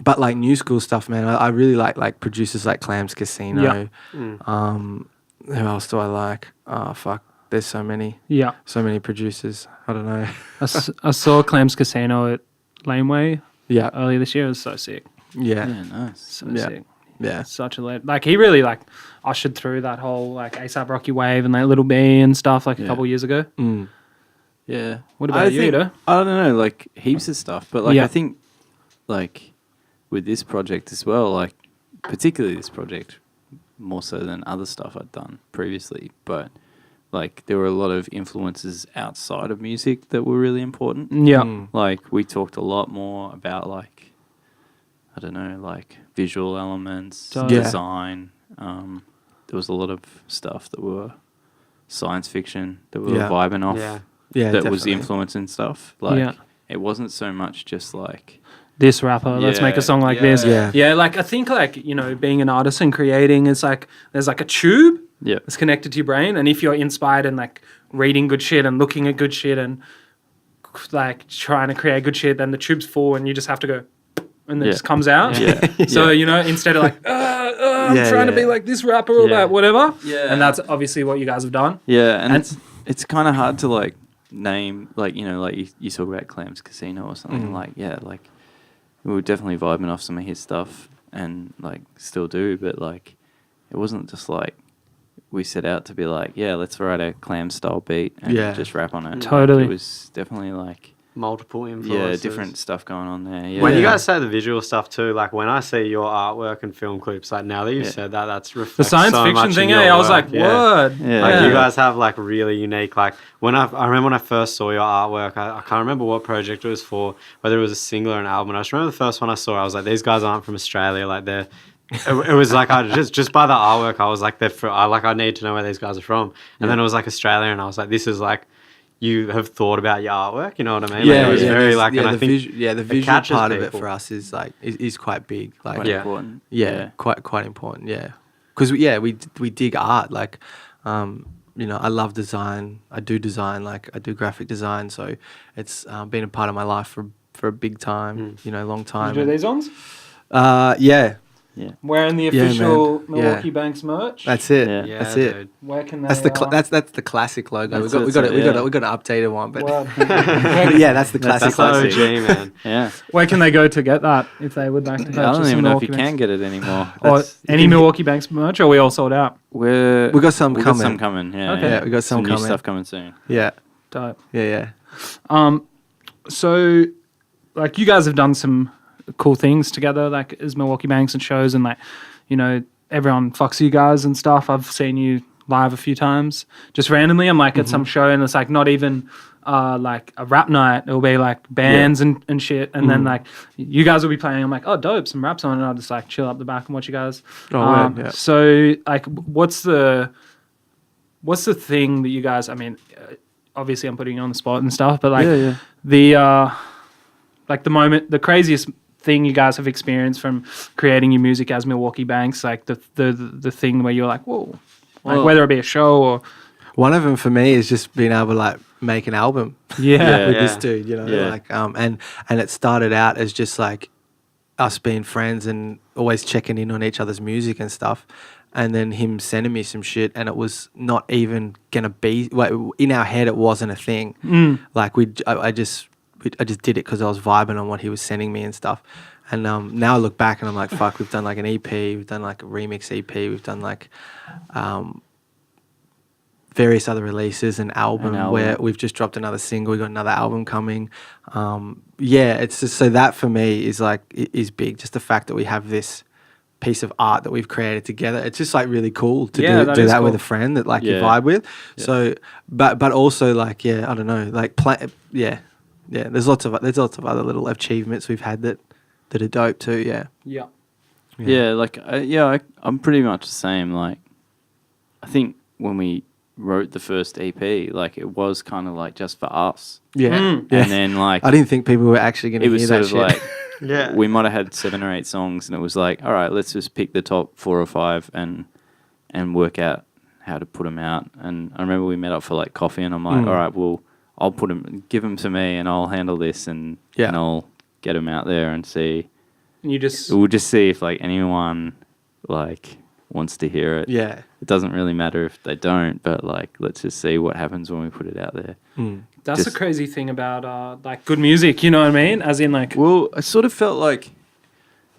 But like new school stuff, man, I really like producers like Clams Casino. Yeah. Who else do I like? Oh, fuck. There's so many. Yeah. So many producers. I don't know. I saw Clams Casino at Laneway earlier this year. It was so sick. Yeah. Yeah, nice. So sick. Yeah. Such a lit. Like, he really, like, ushered through that whole, like, ASAP Rocky wave and, like, Little B and stuff, like, a couple years ago. Mm. Yeah. What about you, Ito? I don't know, like, heaps of stuff. But, like, I think, like, with this project as well, like, particularly this project, more so than other stuff I'd done previously, but like there were a lot of influences outside of music that were really important. Yeah. Like we talked a lot more about like, I don't know, like visual elements, design. There was a lot of stuff that were science fiction that we were vibing off. Yeah, that definitely. was influencing stuff. Like it wasn't so much just like this rapper, let's make a song like this. Yeah, like I think like, you know, being an artist and creating is like there's like a tube that's connected to your brain, and if you're inspired and like reading good shit and looking at good shit and like trying to create good shit, then the tube's full and you just have to go and it just comes out. So you know, instead of like I'm trying to be like this rapper or that whatever. And that's obviously what you guys have done. And it's kind of hard to like name, like, you know, like you talk about Clams Casino or something, like like we were definitely vibing off some of his stuff and like still do, but like it wasn't just like we set out to be like, let's write a Clam style beat and just rap on it. Totally. Like, it was definitely like multiple influences. Different stuff going on there. When you guys say the visual stuff too, like when I see your artwork and film clips, like now that you said that, that's reflects the science so fiction much thing. I was like, word. Like you guys have like really unique. Like when I remember when I first saw your artwork, I can't remember what project it was for, whether it was a single or an album. And I just remember the first one I saw, I was like, these guys aren't from Australia. Like they're. It was like I just by the artwork, I was like, I need to know where these guys are from. And then it was like Australia, and I was like, this is like. You have thought about your artwork, you know what I mean? Yeah, like, it was very like, and I think the visual part of it for us is like is quite big, like quite important. Quite important. Yeah, because we dig art. Like, you know, I love design. I do design. Like I do graphic design. So it's been a part of my life for a big time. You know, long time. You do these ones? Yeah. Yeah. Wearing the official Milwaukee Banks merch. That's it. Yeah, that's it. Dude. Where can they? That's the classic logo. We got an updated one, but that's the classic. That's OG, man. Yeah. Where can they go to get that if they would like to purchase? I don't even know if you Banks? can get it anymore. Or any Milwaukee Banks merch, or are we all sold out? We got some coming. Got some coming. Yeah. Okay. Yeah, we got some new coming. stuff coming soon. Yeah. Dope. Yeah. So, like, you guys have done some cool things together, like as Milwaukee Banks and shows, and like, you know, everyone fucks you guys and stuff. I've seen you live a few times, just randomly. I'm like at some show, and it's like not even like a rap night. It'll be like bands and shit, and then like you guys will be playing. I'm like, oh, dope, some raps on, and I'll just like chill up the back and watch you guys. So like, what's the thing that you guys? I mean, obviously I'm putting you on the spot and stuff, but like the like the craziest thing you guys have experienced from creating your music as Milwaukee Banks, like the thing where you're like, whoa, like whether it be a show or one of them for me is just being able to like make an album with this dude, you know, like and it started out as just like us being friends and always checking in on each other's music and stuff, and then him sending me some shit, and it was not even gonna be like in our head. It wasn't a thing. Like I just did it because I was vibing on what he was sending me and stuff. And now I look back and I'm like, fuck, we've done like an EP, we've done like a remix EP, we've done like various other releases, an album where we've just dropped another single, we got another album coming. It's just, so that for me is big. Just the fact that we have this piece of art that we've created together. It's just like really cool to do that with a friend that like you vibe with. Yeah. So, but also like, I don't know, like there's lots of other little achievements we've had that are dope too. I'm pretty much the same. Like, I think when we wrote the first EP, like it was kind of like just for us. And then like I didn't think people were actually going to hear that shit. Like, we might have had 7 or 8 songs, and it was like, all right, let's just pick the top 4 or 5 and work out how to put them out. And I remember we met up for like coffee, and I'm like, all right, well, I'll give them to me, and I'll handle this, and I'll get them out there and see. We'll just see if like anyone like wants to hear it. Yeah. It doesn't really matter if they don't, but like, let's just see what happens when we put it out there. That's the crazy thing about like good music, you know what I mean? As in like... Well, I sort of felt like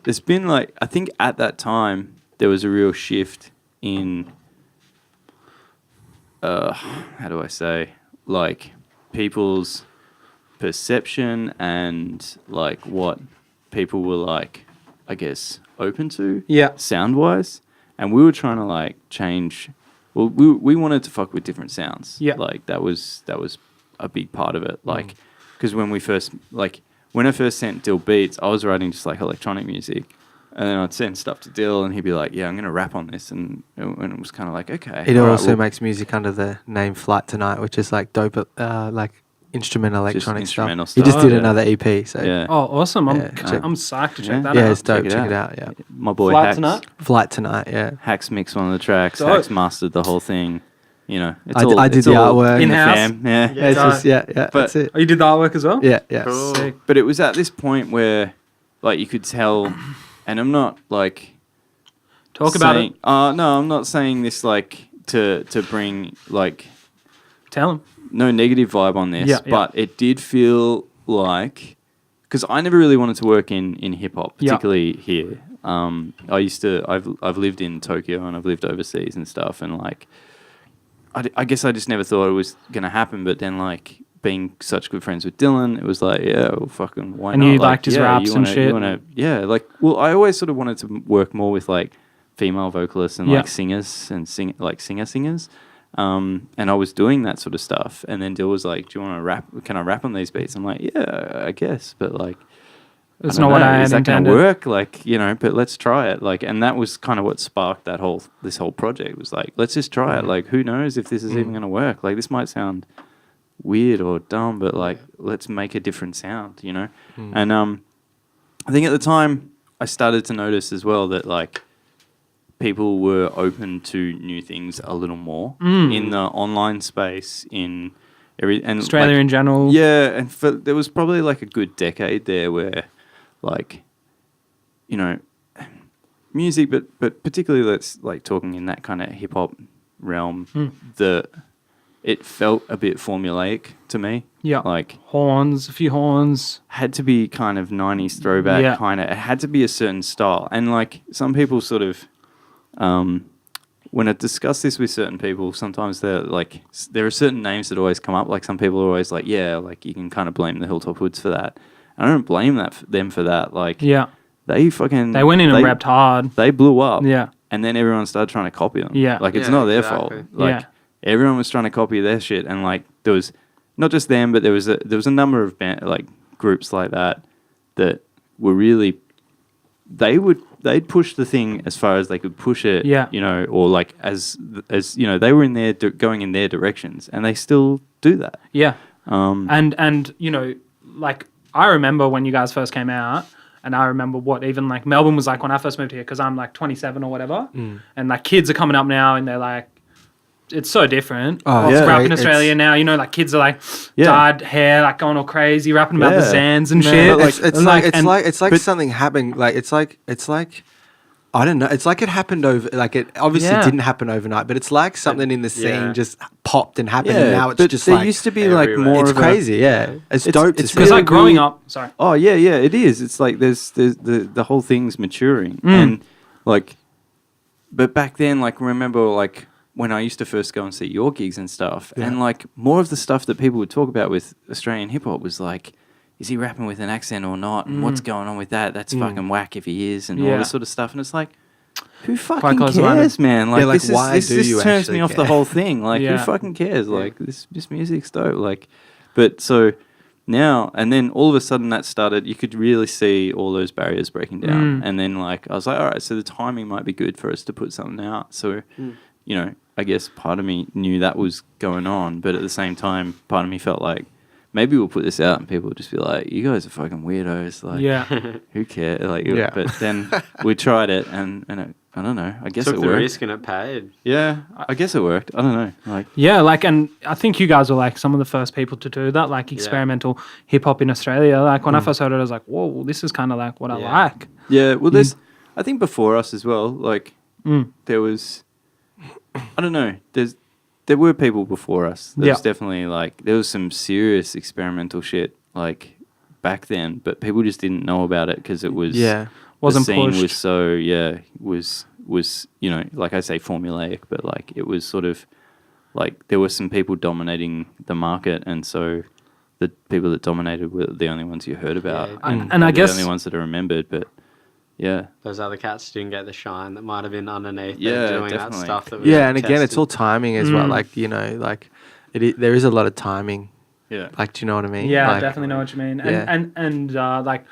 there's been like, I think at that time there was a real shift in, how do I say, like people's perception and like what people were like, I guess, open to sound-wise. And we were trying to like change. Well, we wanted to fuck with different sounds. Yeah, like that was a big part of it. Like, because when I first sent Dill beats, I was writing just like electronic music, and then I'd send stuff to Dill, and he'd be like, "Yeah, I'm gonna rap on this," and it was kind of like, okay. He also makes music under the name Flight Tonight, which is like dope, like instrumental electronic stuff. He just did another EP. So oh, awesome! I'm psyched to check that out. Yeah, it's dope. Check it out. Yeah, my boy Flight Tonight. Yeah, Hacks mixed one of the tracks. Dope. Hacks mastered the whole thing. You know, I did the artwork in-house. But that's it. Oh, you did the artwork as well? Yeah. Cool. Sick. But it was at this point where, like, you could tell, and I'm not like about it. No, I'm not saying this like to bring like. Tell him. No negative vibe on this, but it did feel like, because I never really wanted to work in hip hop, particularly here. I've lived in Tokyo and I've lived overseas and stuff, and like, I guess I just never thought it was gonna happen. But then, like, being such good friends with Dylan, it was like, well, fucking why not? And you liked his raps and shit. I always sort of wanted to work more with like female vocalists and like singers and singers. And I was doing that sort of stuff, and then Dill was like, "Do you want to rap? Can I rap on these beats?" I'm like, "Yeah, I guess," but like, it's not what I had intended. Is that going to work? Like, you know, but let's try it. Like, and that was kind of what sparked this whole project. Was like, let's just try it. Like, who knows if this is even going to work? Like, this might sound weird or dumb, but like, let's make a different sound, you know. And I think at the time I started to notice as well that like, people were open to new things a little more in the online space, in Australia in general. Yeah, and there was probably like a good decade there where, like, you know, music, but particularly let's like talking in that kind of hip hop realm, it felt a bit formulaic to me. Yeah, like a few horns. Had to be kind of 90s throwback kind of. It had to be a certain style, and like some people sort of. When I discuss this with certain people, sometimes there are certain names that always come up. Like some people are always like, yeah, like you can kind of blame the Hilltop Hoods for that. I don't blame them for that. Like, they went in and rapped hard. They blew up. Yeah. And then everyone started trying to copy them. Yeah. Like it's not their fault. Like everyone was trying to copy their shit, and like there was not just them, but there was a number of groups like that were really they'd push the thing as far as they could push it, you know, or like as you know, they were in there going in their directions, and they still do that. Yeah. And you know, like I remember when you guys first came out, and I remember what even like Melbourne was like when I first moved here, because I'm like 27 or whatever, and like kids are coming up now, and they're like, it's so different. Rapping Australia now, you know, like kids are like dyed hair, like going all crazy, rapping about the Zans and shit. It's like something happening. Like it's like I don't know. It's like it happened over. Like it obviously didn't happen overnight, but it's like something in the scene just popped and happened, and now it's just there like used to be everywhere. like more. it's of crazy. It's dope to see. Because like growing up, Oh yeah, it is. It's like there's the whole thing's maturing, and like, but back then, like remember like when I used to first go and see your gigs and stuff, and like more of the stuff that people would talk about with Australian hip hop was like, is he rapping with an accent or not? And what's going on with that? That's fucking whack if he is, and all this sort of stuff. And it's like, who fucking cares, man? Like, like, why do this you turns actually me off care? the whole thing. Like, who fucking cares? Like, this music's dope. Like, but so now, and then all of a sudden that started, you could really see all those barriers breaking down. And then, like, I was like, all right, so the timing might be good for us to put something out. So, you know, I guess part of me knew that was going on, but at the same time, part of me felt like, maybe we'll put this out and people will just be like, you guys are fucking weirdos. Like, who cares? Like, but then we tried it and it, I don't know. I guess Took it the worked. risk and it paid. Yeah, I guess it worked. I don't know. Like, like, and I think you guys were like some of the first people to do that, like experimental hip hop in Australia. Like when I first heard it, I was like, whoa, this is kind of like what I like. yeah. Well, there's, I think before us as well. Like, there was, I don't know. There were people before us. There was definitely like there was some serious experimental shit like back then, but people just didn't know about it because it was wasn't the scene pushed. was so was you know, like I say formulaic, but like it was sort of like there were some people dominating the market, and so the people that dominated were the only ones you heard about, and I guess the only ones that are remembered, but. Yeah, those other cats didn't get the shine that might have been underneath. Yeah, doing definitely. that stuff. That was and again, it's tested. all timing as well. Like, you know, like there is a lot of timing. yeah. Like, do you know what I mean? Yeah, I like, definitely know what you mean. And like,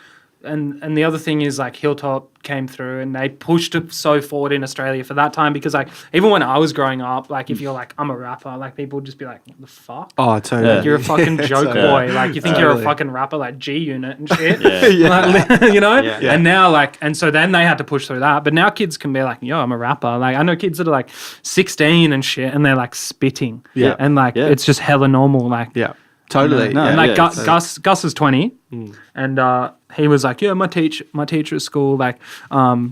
and the other thing is like Hilltop came through and they pushed it so forward in Australia for that time because like even when I was growing up, like if you're like I'm a rapper, like people would just be like, what the fuck? Oh, totally. Like, you're a fucking joke Totally. boy. Like you think you're a fucking rapper like G Unit and shit. Yeah. Like, you know? Yeah. And now like and so then they had to push through that. But now kids can be like, yo, I'm a rapper. Like I know kids that are like 16 and shit and they're like spitting. Yeah. And like it's just hella normal. Like Yeah, totally. No, and yeah, like Gus is 20, and he was like, yeah, my teacher at school like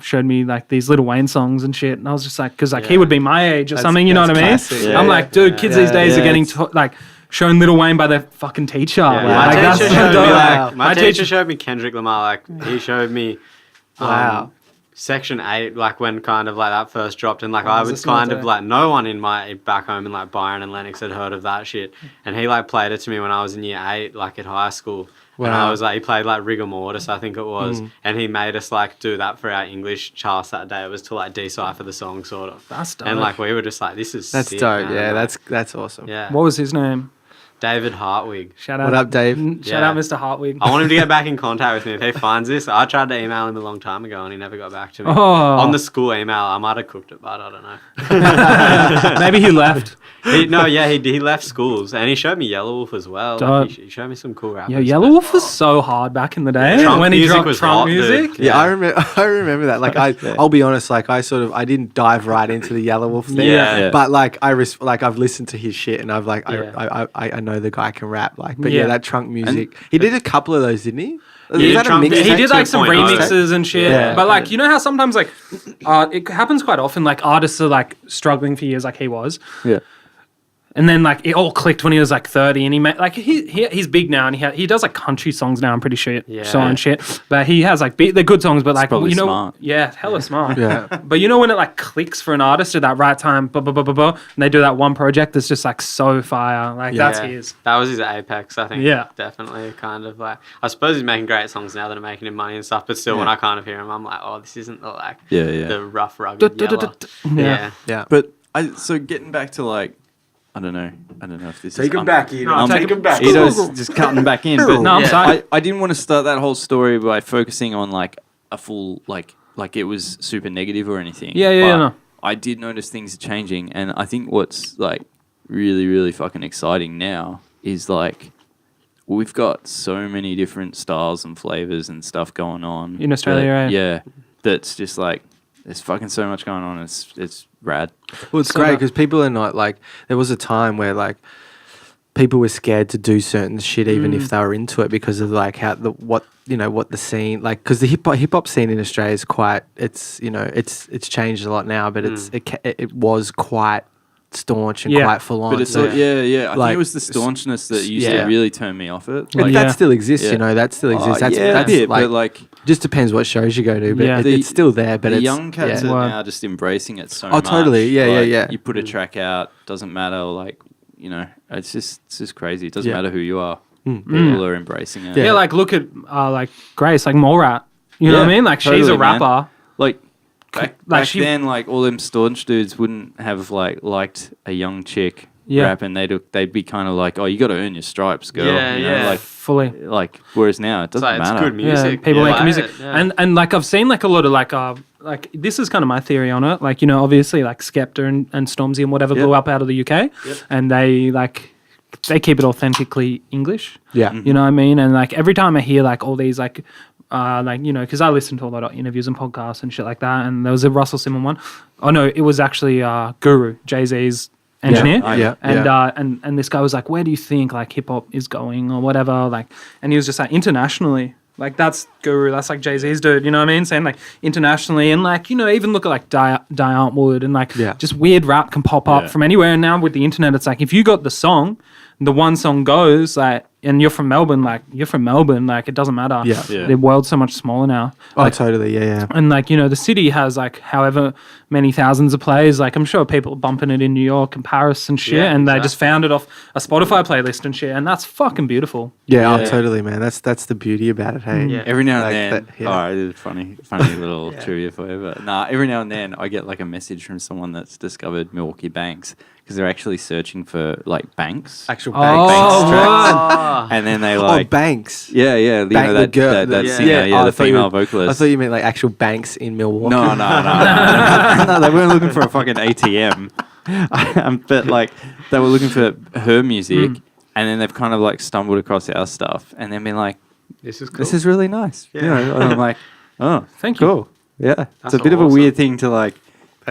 showed me like these Lil Wayne songs and shit, and I was just like, because like he would be my age or something, you know what I mean? classic. I'm like, dude, kids these days are getting like shown Lil Wayne by their fucking teacher. Yeah. Like, My that's teacher so showed me dope. like my My teacher teacher- showed me Kendrick Lamar. Like he showed me. Wow. Section 8, like when kind of like that first dropped, and like Oh, I was was this not kind of there? like no one in my back home in like Byron and Lennox had heard of that shit, and he like played it to me when I was in year 8, like at high school. And I was like, he played like Rigor Mortis, I think it was, and he made us like do that for our English class that day. It was to like decipher the song, sort of. That's dope. And like we were just like, this is That's sick, dope. man. Yeah, Like, that's awesome. yeah. What was his name? David Hartwig. Shout out. What up, Dave? Shout out, Mr. Hartwig. I want him to get back in contact with me if he finds this. I tried to email him a long time ago and he never got back to me. Oh. On the school email, I might have cooked it, but I don't know. Maybe he left. He left schools and he showed me Yellow Wolf as well. Dope. Like, he showed me some cool rappers. Yo, Yellow Wolf was so hard back in the day Trunk when he music dropped was trunk hot, dude. music. Yeah, I remember that. Like I'll be honest, like I didn't dive right into the Yellow Wolf thing. Yeah. But like I've listened to his shit and I've like I know the guy can rap. Like, but yeah, that trunk music. He did a couple of those, didn't he? He Was that a trunk- mixtape? He did like some 2.0. remixes and shit. Yeah. But like, you know how sometimes like it happens quite often, like artists are like struggling for years like he was. Yeah. And then like it all clicked when he was like 30 and he made like he's big now and he does like country songs now, I'm pretty sure. Yeah. So and shit. But he has like they're good songs, but like probably you know smart. yeah, hella smart. Yeah. But you know when it like clicks for an artist at that right time, and they do that one project that's just like so fire. Like that's his. That was his apex, I think. Yeah. Definitely kind of like, I suppose he's making great songs now that are making him money and stuff, but still when I kind of hear him, I'm like, oh, this isn't the like, the rough, rugged yellow. Yeah. Yeah. But so getting back to like, I don't know if this Take is him back, Eden. No, Take him back. Ito's just cutting back in. But No, I'm sorry. I didn't want to start that whole story by focusing on like a full like it was super negative or anything. Yeah, no. I did notice things are changing, and I think what's like really, really fucking exciting now is like we've got so many different styles and flavors and stuff going on In Australia, right? Yeah, that's just like there's fucking so much going on. It's rad. Well, it's great because people are not like. There was a time where like people were scared to do certain shit even if they were into it because of like how what the scene, like, because the hip hop scene in Australia is quite, it's changed a lot now, but it was quite staunch and quite full on. But it's I think it was the staunchness that used to really turn me off it. Like, that still exists, that still exists. That's like, but like, just depends what shows you go to, but it's still there. But the it's, young cats are now just embracing it so much. Oh, totally. Yeah. You put a track out, doesn't matter. Like, it's just crazy. It doesn't matter who you are. People are embracing it. Yeah, like look at like Grace, like Morat. You know what I mean? Like totally, she's a rapper. Man. Like back then, like all them staunch dudes wouldn't have like liked a young chick rapping. They'd be kind of like, oh, you got to earn your stripes, girl. Like fully. Like whereas now it doesn't matter. It's good music. Yeah, people make music, and like I've seen like a lot of like this is kind of my theory on it. Like obviously like Skepta and Stormzy and whatever blew up out of the UK, and they keep it authentically English. Yeah. You know what I mean? And like every time I hear like all these like because I listen to a lot of interviews and podcasts and shit like that, and there was a Russell Simmons one. Oh no, it was actually Guru, Jay-Z's engineer. And this guy was like, where do you think like hip hop is going or whatever? Like, and he was just like, internationally. Like that's Guru, that's like Jay-Z's dude, you know what I mean? Saying like internationally, and like, even look at like Diane Wood, and like just weird rap can pop up from anywhere. And now with the internet, it's like if you got the song, the one song goes, like, and you're from Melbourne, like it doesn't matter. The world's so much smaller now. Oh, totally, yeah. And like, the city has like however many thousands of plays. Like I'm sure people are bumping it in New York and Paris and shit, and they just found it off a Spotify playlist and shit, and that's fucking beautiful. Yeah, totally, man. That's the beauty about it, hey? Yeah. Every now and then, I did a funny little trivia for you, but every now and then I get like a message from someone that's discovered Milwaukee Banks, because they're actually searching for like banks. Actual banks. Banks tracks. And then they like... Oh, Banks. Yeah. You know that singer, the female vocalist. I thought you meant like actual banks in Milwaukee. No. No, they weren't looking for a fucking ATM. But like, they were looking for her music, and then they've kind of like stumbled across our stuff, and then been like, this is cool. This is really nice. Yeah. And I'm like, oh, thank you. Cool. Yeah. It's a bit of a weird thing to like...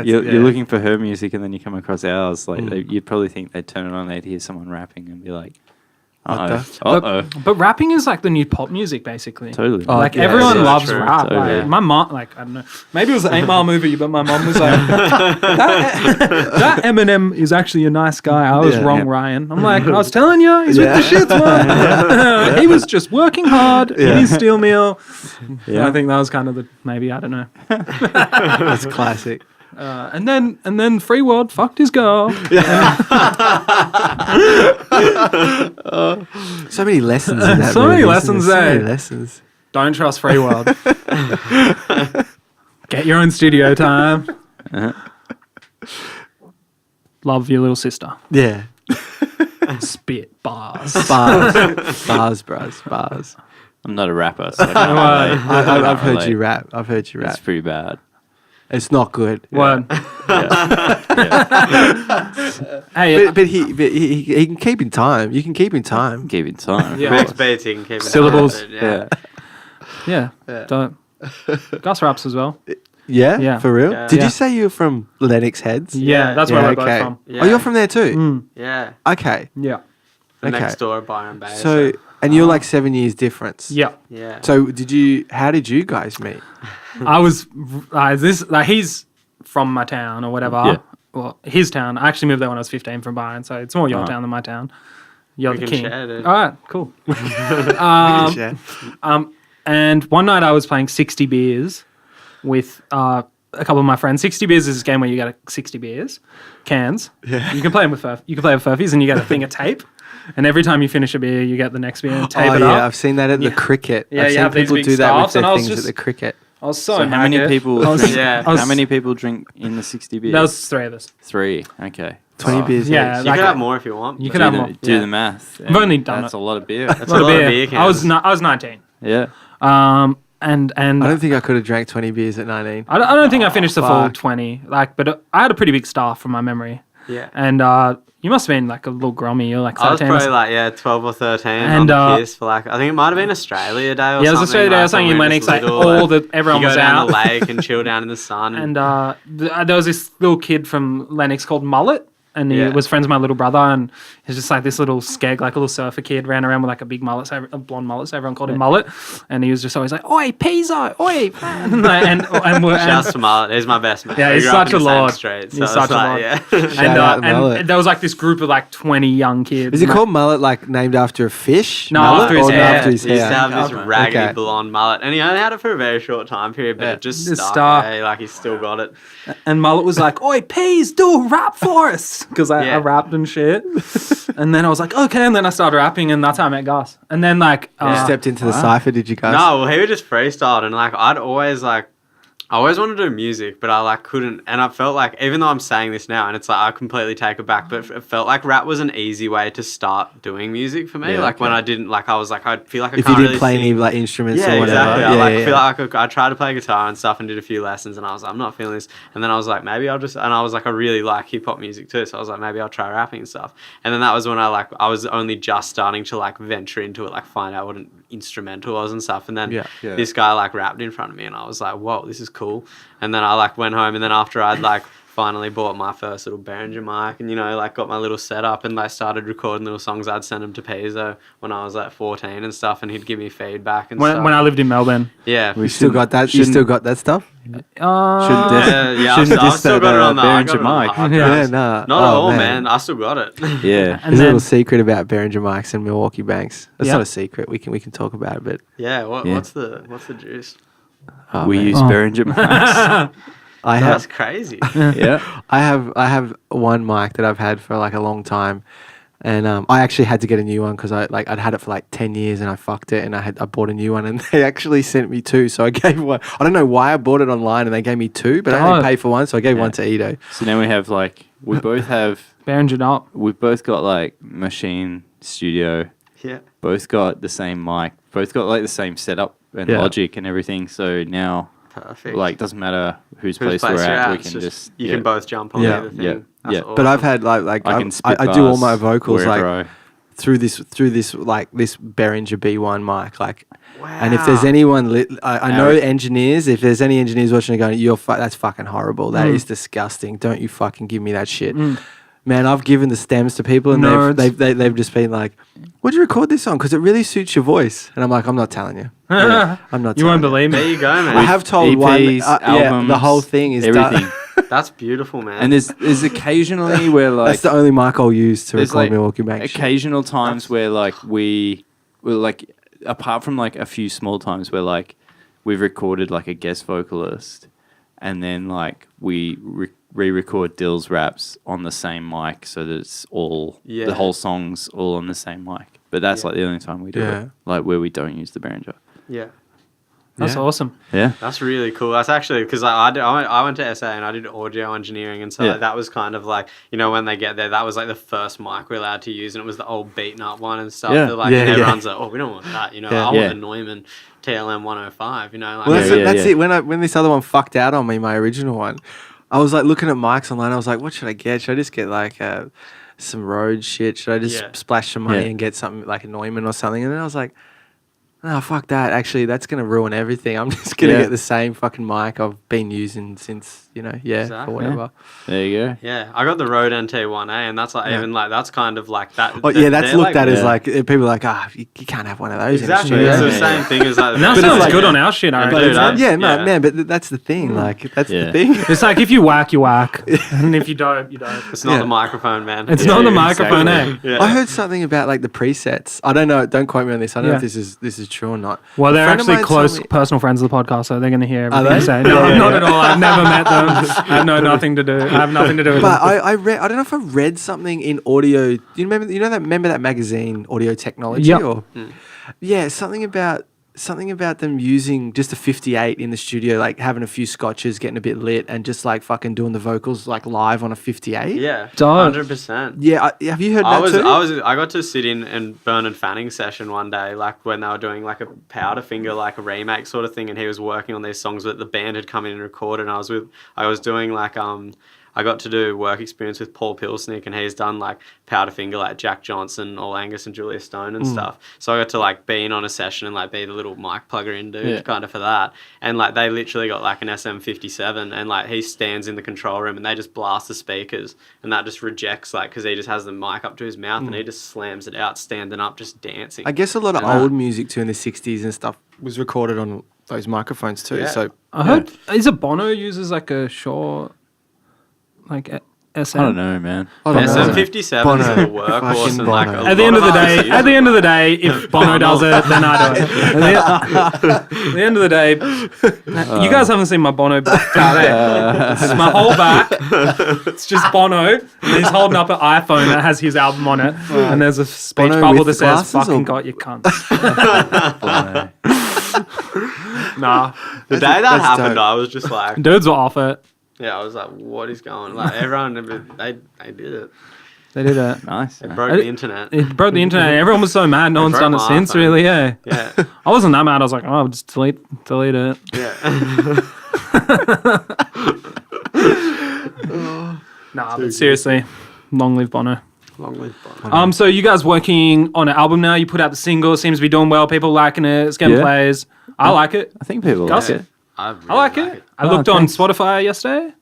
You're looking for her music and then you come across ours. Like you'd probably think they'd turn it on, they'd hear someone rapping and be like, But rapping is like the new pop music, basically. Totally. Everyone loves rap. Totally. Like, my mom, like I don't know, maybe it was an 8 Mile movie, but my mom was like, that Eminem is actually a nice guy. I was wrong, Ryan. I'm like, I was telling you, he's with the shits, man. He was just working hard in his steel mill. I think that was kind of the maybe, I don't know. That's classic. And then Free World fucked his girl. So many lessons in that. So many lessons there. So many lessons. Don't trust Free World. Get your own studio time. Love your little sister. Yeah. Spit bars. Bars. I'm not a rapper, so I've heard you rap. It's pretty bad. It's not good. Word. Hey, but he can keep in time. You can keep in time. Keep in time. Yeah. Max Bates, he can keep in syllables. Time. Yeah. Don't. Gus raps as well. Yeah. For real? Yeah. Did you say you're from Lennox Heads? Yeah, that's where I got from. Yeah. Oh, you're from there too? Yeah. Okay. Yeah. Next door, Byron Bay. So, and you're like 7 years difference. Yeah. Yeah. So how did you guys meet? I was he's from my town or whatever. Yeah. Well, his town. I actually moved there when I was 15 from Byron, so it's more your town than my town. You're we the can king. Share, dude. All right, cool. And one night I was playing 60 beers with a couple of my friends. 60 beers is this game where you get 60 beers cans. Yeah. You can play with Furfies, and you get a thing of tape. And every time you finish a beer, you get the next beer and tape it up. I've seen that at the cricket. Yeah, I've you seen have these people big do that with scarves, their and I was things at the cricket. I was so how many people? Yeah. How many people drink in the 60 beers? There was 3 of us. 3. Okay. 20 beers. Yeah, You like can have more if you want. You can have more. Do the math. I've only done That's it. a lot of beer. That's a lot of beer cans. I was 19. Yeah. And I don't think I could have drank 20 beers at 19. I don't think I finished the full fuck. 20. But I had a pretty big staff from my memory. Yeah. And you must have been like a little grummy. You're like 13. I was probably like 12 or 13 And, on the piss for like, I think it might have been Australia Day or something. Yeah, it was Australia Day or something in Lennox. Like everyone you was go down out. the lake and chill down in the sun. And there was this little kid from Lennox called Mullet. and he was friends with my little brother, and he's just like this little skeg, like a little surfer kid, ran around with like a big mullet, so a blonde mullet, so everyone called him Mullet, and he was just always like, "Oi, Pizzo, oi!" Shouts to Mullet. He's my best mate. Yeah, he's such a lord. Street, so he's such a lord. Yeah. And there was like this group of like 20 young kids. Is it called Mullet, like named after a fish? No, mullet, after his hair. After his He used hair. to have this raggedy blonde mullet, and he only had it for a very short time period, but it just stuck. Like he's still got it. And Mullet was like, "Oi, Peas, do a rap for us," because I rapped and shit. And then I was like, "Okay," and then I started rapping, and that's how I met Gus. And then like, you stepped into the cypher, did you guys? No, well, he would just freestyled, and like I always wanted to do music, but I like couldn't, and I felt like, even though I'm saying this now, and it's like I completely take it back, but it felt like rap was an easy way to start doing music for me. When I didn't, like I was like, I feel like I can't really play sing. any like instruments Yeah, or whatever. exactly. I feel like I tried to play guitar and stuff and did a few lessons, and I was like, I'm not feeling this. And then I was like, maybe I'll just, and I was like, I really like hip hop music too, so I was like, maybe I'll try rapping and stuff. And then that was when I was only just starting to like venture into it, like find out what an instrumental was and stuff. And then this guy like rapped in front of me, and I was like, whoa, this is cool. And then I like went home, and then after I'd like finally bought my first little Behringer mic, and like got my little setup, and like started recording little songs, I'd send them to Pizzo when I was like 14 and stuff, and he'd give me feedback and stuff. When I lived in Melbourne. Yeah. We still got that. You still got that stuff? I've still got it on the Behringer mic. Not at all, man. I still got it. Yeah. There's a little secret about Behringer mics and Milwaukee Banks. That's not a secret. We can talk about it, but What's the juice? We use Behringer mics. That's crazy. Yeah. I have one mic that I've had for like a long time, and I actually had to get a new one because I'd had it for like 10 years and I fucked it, and I bought a new one, and they actually sent me two, so I gave one. I don't know why I bought it online and they gave me two, but I had to pay for one, so I gave one to Ito. So now we have like we both have Behringer up. We've both got like Machine Studio. Yeah. Both got the same mic. Both got like the same setup and logic and everything. So now, perfect. Like, doesn't matter whose place we're at. We can just you can both jump on either thing. Yeah. Awesome. But I've had I do all my vocals like through this like this Behringer B1 mic, like. Wow. And if there's anyone, I know engineers. If there's any engineers watching and going, that's fucking horrible. That is disgusting. Don't you fucking give me that shit. Man, I've given the stems to people, and they've just been like, "What'd you record this on? Because it really suits your voice." And I'm like, "I'm not telling you. I'm not. You won't believe me. There you go, man. I have told EPs, albums, the whole thing is everything. done. That's beautiful, man. And there's occasionally where like that's the only mic I'll use to record like Milwaukee Banks. Occasional times where like we like, apart from like a few small times where like we've recorded like a guest vocalist, and then like we re-record Dill's raps on the same mic, so that it's all the whole song's all on the same mic. But that's like the only time we do it, like where we don't use the Behringer. Yeah. That's awesome. Yeah. That's really cool. That's actually, because I went to SA and I did audio engineering, and so like, that was kind of like, when they get there, that was like the first mic we're allowed to use, and it was the old beaten up one and stuff. Yeah. Like, and everyone's like, oh, we don't want that, I want the Neumann TLM 105, like. Well, that's it. When this other one fucked out on me, my original one, I was like looking at mics online. I was like, what should I get? Should I just get like some Rhodes shit? Should I just splash some money and get something like a Neumann or something? And then I was like, no, fuck that. Actually, that's going to ruin everything. I'm just going to get the same fucking mic I've been using since, Exactly. or whatever. There you go. Yeah, I got the Rode NT1A, and that's like even like that's kind of like that. Oh, that's looked at as like people are like, you can't have one of those. Exactly, it's the same thing as like. And that sounds good on our shit, I reckon. Man, but that's the thing. Like that's the thing. It's like if you whack, you whack, and if you don't, you don't. It's not the microphone, man. It's not the microphone, eh? I heard something about like the presets. I don't know. Don't quote me on this. I don't know if this is true or not. Well, they're actually close personal friends of the podcast, so they're going to hear everything you say. No, not at all. I've never met them. I know nothing to do. I have nothing to do with but them. I read. I don't know if I read something in audio. Do you remember that magazine, Audio Technology? Yep. Yeah, something about them using just a 58 in the studio, like having a few scotches, getting a bit lit, and just like fucking doing the vocals like live on a 58. Yeah, 100%. Yeah, have you heard that too? I got to sit in Bernard Fanning's session one day, like when they were doing like a Powderfinger, like a remake sort of thing, and he was working on these songs that the band had come in and recorded. And I was doing like I got to do work experience with Paul Pilsnick, and he's done like Powderfinger, like Jack Johnson, All Angus and Julia Stone and stuff. So I got to like be in on a session and like be the little mic plugger in dude kind of for that. And like they literally got like an SM57, and like he stands in the control room and they just blast the speakers, and that just rejects like, because he just has the mic up to his mouth and he just slams it out standing up, just dancing. I guess a lot of old music too in the 60s and stuff was recorded on those microphones too. Yeah. So I heard, is it Bono uses like a Shaw, like SM? I don't know, man. SM57 is the workhorse, and like at the end of the day, if Bono does it, then I do it. At the end of the day, you guys haven't seen my Bono back. It's my whole back. It's just Bono, and he's holding up an iPhone that has his album on it, and there's a speech Bono bubble with that says glasses, "fucking or- got your cunts." Nah, the day that happened, dope. I was just like, dudes were off it. yeah, I was like, what is going on? Like everyone, they did it. They did it. Nice. It Man. broke the internet. It broke the internet. Everyone was so mad. No one's broke done it my since, iPhone. really. Yeah. Yeah, I wasn't that mad. I was like, oh, I'll just delete it. yeah. Nah, but seriously, long live Bono. Long live Bono. So you guys working on an album now? You put out the single, seems to be doing well. People liking it. It's getting Yeah. plays. I like it. I think people Gus? like it. I really I like it. I Oh, looked on thanks. Spotify yesterday.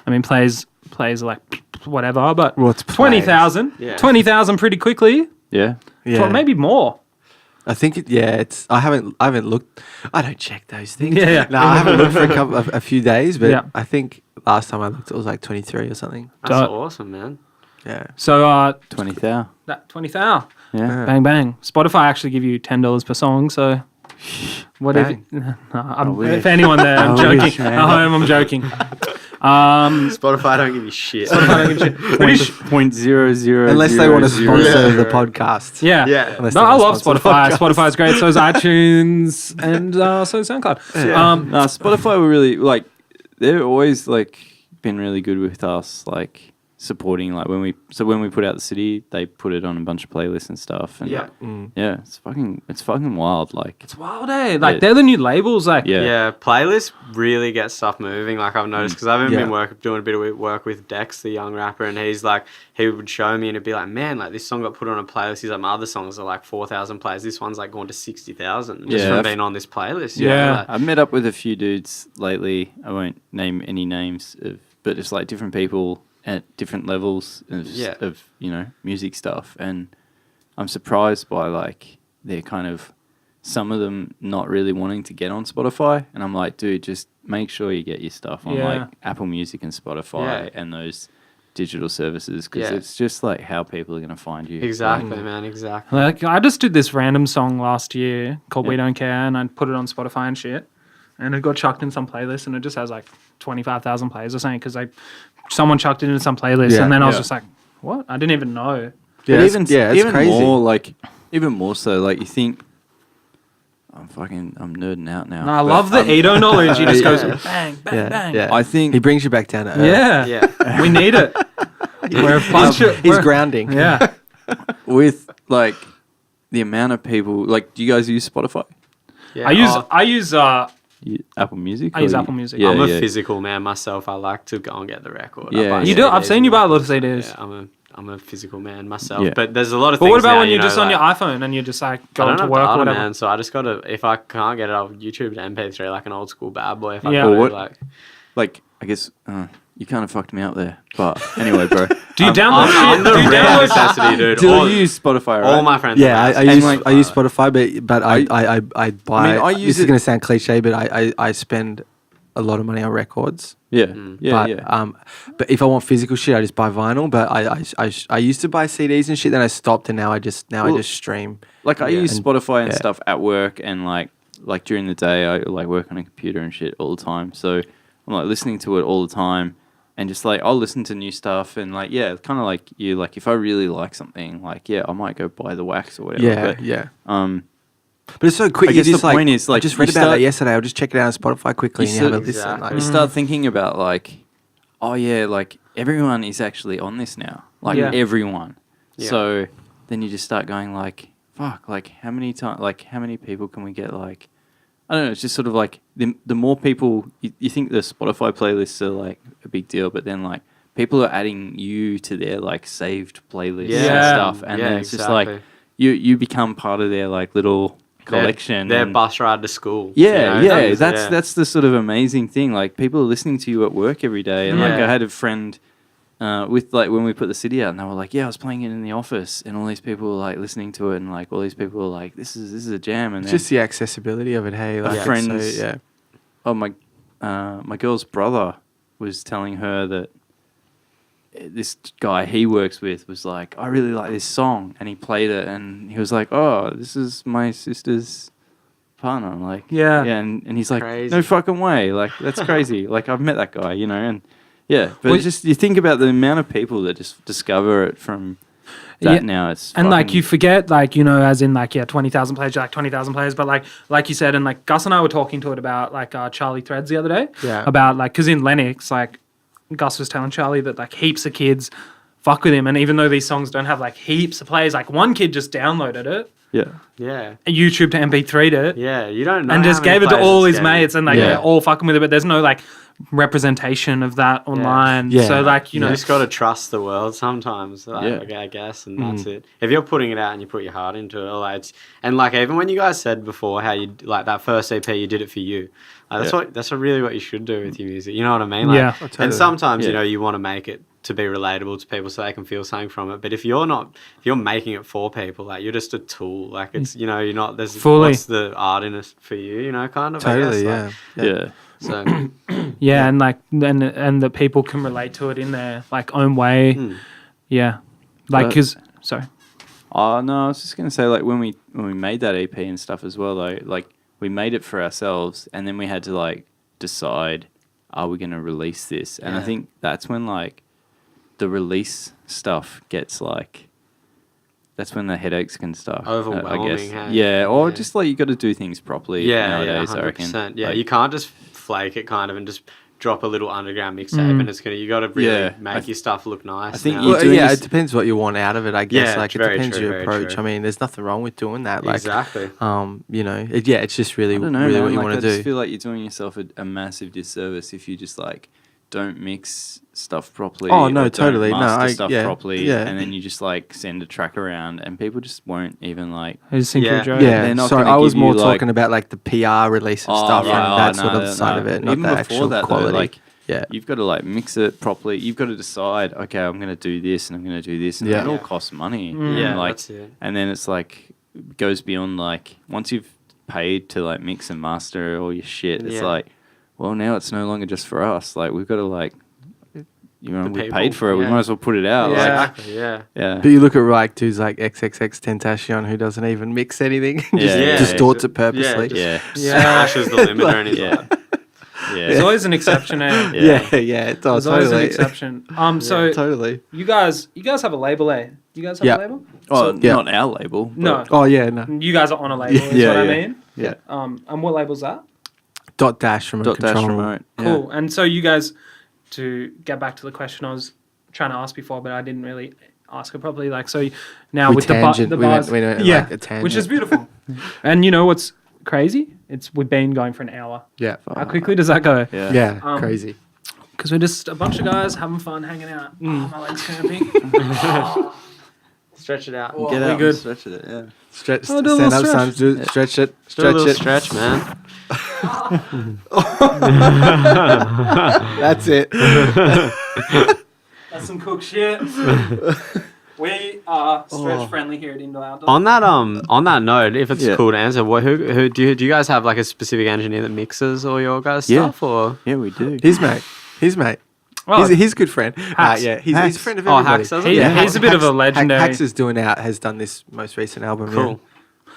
I mean, plays are like whatever, but What's plays? 20,000. Yeah. 20,000 pretty quickly. Yeah. yeah, Maybe more. I think it's. I haven't looked. I don't check those things. Yeah. No, I haven't looked for a few days, but Yeah. I think last time I looked, it was like 23 or something. That's Dope. awesome, man. Yeah. So 20,000. that 20,000. Yeah. Bang bang. Spotify actually give you $10 per song, so what if Bang. if anyone there, I'm I joking. wish, man. At home, I'm joking. Spotify don't give you shit. I don't give a shit. Pretty sh- Point zero zero. Unless they want to zero sponsor zero. the podcast. yeah. Yeah. Unless No, they I wanna love sponsor the Spotify. podcast. Spotify's great. So is iTunes and so is SoundCloud. No, Spotify were really like they've always like been really good with us, like supporting like when we put out the city, they put it on a bunch of playlists and stuff. And Yeah. yeah, it's fucking wild. Like It's wild, eh? Like Yeah. they're the new labels. Like Yeah, playlists really get stuff moving. Like I've noticed, because I've even Yeah. been doing a bit of work with Dex, the young rapper, and he's like, he would show me and it'd be like, man, like this song got put on a playlist. He's like, my other songs are like 4,000 plays. This one's like gone to 60,000 just Yeah, from I've- being on this playlist. Yeah. Like, I've met up with a few dudes lately. I won't name any names, but it's like different people at different levels of music stuff, and I'm surprised by like they're kind of some of them not really wanting to get on Spotify, and I'm like, dude, just make sure you get your stuff on Yeah. like Apple Music and Spotify and those digital services, because Yeah. it's just like how people are going to find you. exactly, man, exactly. Like I just did this random song last year called "We Don't Care" and I put it on Spotify and shit, and it got chucked in some playlist and it just has like 25,000 plays or something because someone chucked it into some playlist Yeah, and then I was yeah. just like, what? I didn't even know. Yeah, But it's even crazy. more like even more so like you think I'm nerding out now. No, I but love the Edo knowledge. He just Yeah. goes bang, bang, Yeah, bang. yeah. I think He brings you back down to earth. Yeah, Yeah. we need it. We're a bunch of He's we're- grounding. Yeah, with like the amount of people, like, do you guys use Spotify? Yeah. I use Apple Music? I use or Apple Music. Yeah, I'm a yeah. physical man myself. I like to go and get the record. Yeah, I buy you do. I've CDs seen you buy a and- lot of CDs. Yeah, I'm a physical man myself. Yeah. But there's a lot of But things what about now, when you're know, just on like- your iPhone and you're just like I going don't to have work or data, whatever? man. So I just gotta, if I can't get it, I'll YouTube to MP3 like an old school bad boy. If I Yeah. can, Or what- like, Like, I guess you kind of fucked me out there. But anyway, bro. Do you download I'm shit? the Do you rare download necessity, dude. Do all, you use Spotify, right? all my friends. Yeah, are I fans. use like- I use Spotify, but I buy. I use this is it- gonna sound cliche, but I spend a lot of money on records. Yeah, Mm. yeah, but, yeah. But if I want physical shit, I just buy vinyl. But I used to buy CDs and shit. Then I stopped, and now I just stream. Like, I Yeah. use Spotify and yeah. stuff at work, and like during the day, I like work on a computer and shit all the time. So I'm like listening to it all the time, and just like I'll listen to new stuff, and like kind of like you, like if I really like something, like I might go buy the wax or whatever. Yeah, but, yeah. But it's so quick. I You guess the just, like, point is, like, I just you read about start- that yesterday. I'll just check it out on Spotify quickly You and you have a start- listen. Exactly. Like, you start thinking about like, oh yeah, like everyone is actually on this now, like Yeah. everyone. Yeah. So then you just start going like, fuck, like how many people can we get? Like, I don't know. It's just sort of like the more people you think the Spotify playlists are like a big deal, but then like people are adding you to their like saved playlists Yeah. and stuff, and then it's just like you become part of their like little collection. Their bus ride to school. Yeah, you know? that's the sort of amazing thing. Like people are listening to you at work every day, and like I had a friend with like when we put the city out, and they were like, "Yeah, I was playing it in the office," and all these people were like listening to it, and like all these people were like, "This is a jam." And it's just the accessibility of it. Hey, like friends. So, Oh my girl's brother was telling her that this guy he works with was like, "I really like this song," and he played it, and he was like, "Oh, this is my sister's partner." I'm like, yeah, and he's like, crazy. "No fucking way!" Like that's crazy. Like I've met that guy, you know, and yeah, but just you think about the amount of people that just discover it from that now. It's and like you forget, like, you know, as in like 20,000 players, like 20,000 players, but like you said, and like Gus and I were talking to it about like Charlie Threads the other day, about like because in Lennox, like Gus was telling Charlie that like heaps of kids fuck with him, and even though these songs don't have like heaps of plays, like one kid just downloaded it. Yeah. YouTube to MP3'd it. Yeah, you don't know. And just gave it to all his mates, and like yeah. they're all fucking with it, but there's no like representation of that online. Yeah. So like, you know, just got to trust the world sometimes, like, I guess, and that's it. If you're putting it out and you put your heart into it, like, and like even when you guys said before how you like that first EP, you did it for you. That's really what you should do with your music. You know what I mean? Like, yeah. Oh, totally. And sometimes you know you want to make it to be relatable to people so they can feel something from it. But if you're making it for people, like you're just a tool. Like it's you're not. There's what's the art in it for you? You know, kind of. Totally. I guess, yeah. So yeah, and like and that people can relate to it in their like own way. Yeah, like because sorry. Oh no, I was just gonna say like when we made that EP and stuff as well though, like we made it for ourselves and then we had to like decide, are we gonna release this? And I think that's when like the release stuff gets like. That's when the headaches can start. Overwhelming. I guess. Yeah, or just like you got to do things properly nowadays. 100%. I reckon. Yeah, like, you can't just flake it kind of and just drop a little underground mixtape and it's gonna. You got to really make your stuff look nice. I think now. it depends what you want out of it. I guess like it depends true, your approach. True. I mean, there's nothing wrong with doing that. Like, exactly. You know, it's just really, what you want to do. I just feel like you're doing yourself a massive disservice if you just like don't mix stuff properly. Oh no, or totally. don't master stuff yeah, properly, yeah. and then you just like send a track around, and people just won't even like. I just think you're a joke. Yeah, not sorry, gonna I was give more you, talking about like the PR release of stuff and that sort of side of it, not even the before actual that, quality. though, like, yeah, you've got to like mix it properly. You've got to decide, okay, I'm going to do this and I'm going to do this, and that all costs money. Yeah, like, that's it. And then it's like goes beyond like once you've paid to like mix and master all your shit, it's like, well, now it's no longer just for us. Like we've got to like. You know, we paid for it. We might as well put it out. Exactly. Yeah. But you look at like dudes like XXX Tentacion who doesn't even mix anything, just distorts it purposely. Smashes the limiter and he's like. Yeah. There's always an exception. Yeah, it does. There's always an exception. So totally. You guys have a label, eh? You guys have a label? Oh, not our label. No. Oh yeah, no. You guys are on a label. Is what I mean. Yeah. And what label's that? Dot remote control. Remote. Cool. And so you guys, to get back to the question I was trying to ask before, but I didn't really ask it properly. Like, so now with the bars, we went like a tangent. which is beautiful. And you know what's crazy? We've been going for an hour. Yeah. How quickly does that go? Yeah. Crazy. Because we're just a bunch of guys having fun, hanging out. Oh, my leg's cramping. Stretch it out. Get out. Good. Stretch it. Yeah. Stretch. Oh, do a Stand little up, stretch. son. Stretch it. Do a little Stretch it. stretch, man. That's it. That's some cook shit. We are stretch friendly here at Indoor Outdoor. On that note, if it's cool to answer, who do you guys have like a specific engineer that mixes all your guys' stuff, or Yeah, we do. His mate. Oh, He's a good friend. He's a friend of everybody. Hacks does it? he's a bit of a legendary. Hacks has done this most recent album. Cool.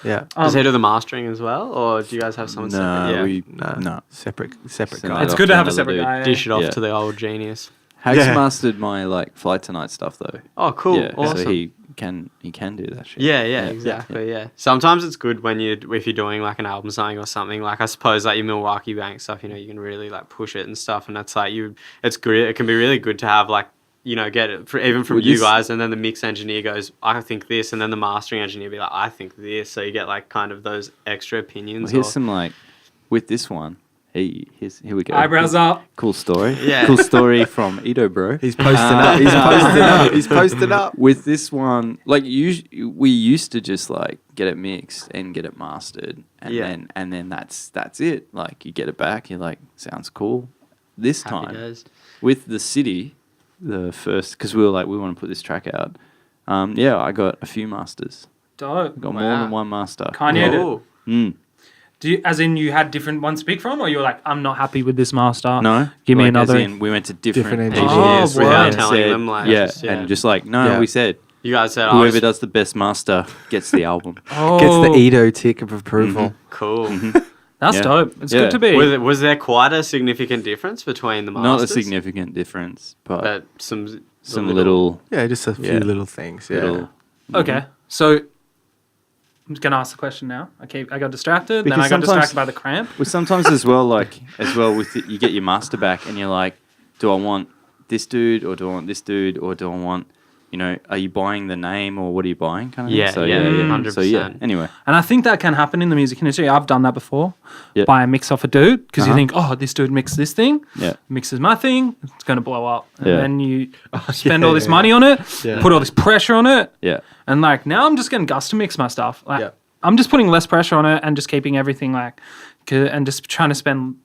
Yeah. Does he do the mastering as well, or do you guys have someone separate? No. Separate Send guy. It's good to have a separate guy. Dish it off Yeah. to the old genius. Hags mastered my like Flight Tonight stuff though. Oh, cool. Yeah, Awesome. so he can do that shit. Yeah, exactly. Yeah. Sometimes it's good if you're doing like an album signing or something. Like I suppose like your Milwaukee Banks stuff, you know, you can really like push it and stuff, and that's like it's good. It can be really good to have like, you know, get it even from you guys, and then the mix engineer goes, I think this, and then the mastering engineer be like, I think this. So you get like kind of those extra opinions. Well, here's some like with this one. Hey, here we go. Eyebrows up. Cool story. Yeah. Cool story from Edo, bro. He's posting up. He's posting up. He's posting up. With this one, like we used to just like get it mixed and get it mastered, and then that's it. Like you get it back, you're like, sounds cool. This Happy time days. with the city, the first, because we were like, we want to put this track out. I got a few masters. Dope. Got more than one master. Kanye Cool. did. Do you, as in you had different ones to pick from, or you were like, I'm not happy with this master? No, give me like, another. As in, we went to different engineers. engineers without telling said, them, like, and just like we said, You guys said whoever does the best master gets the album. Gets the Edo tick of approval. Cool. That's dope. It's good to be. Was there quite a significant difference between the masters? Not a significant difference, but some little. Yeah, just a few little things. Yeah. little- Okay, so I'm just gonna ask the question now. I got distracted. Because then I got sometimes- distracted by the cramp. Well, sometimes as well with it, you get your master back and you're like, do I want this dude or do I want this dude or do I want, are you buying the name or what are you buying kind of Yeah, thing? So, yeah, 100%. So yeah, anyway. And I think that can happen in the music industry. I've done that before. Yeah. Buy a mix off a dude because you think, oh, this dude mixed this thing, Yeah. mixes my thing, it's gonna blow up. And Yeah. then you spend all this money on it, put all this pressure on it, Yeah. and like now I'm just getting Gus to mix my stuff. Like Yeah. I'm just putting less pressure on it and just keeping everything and just trying to spend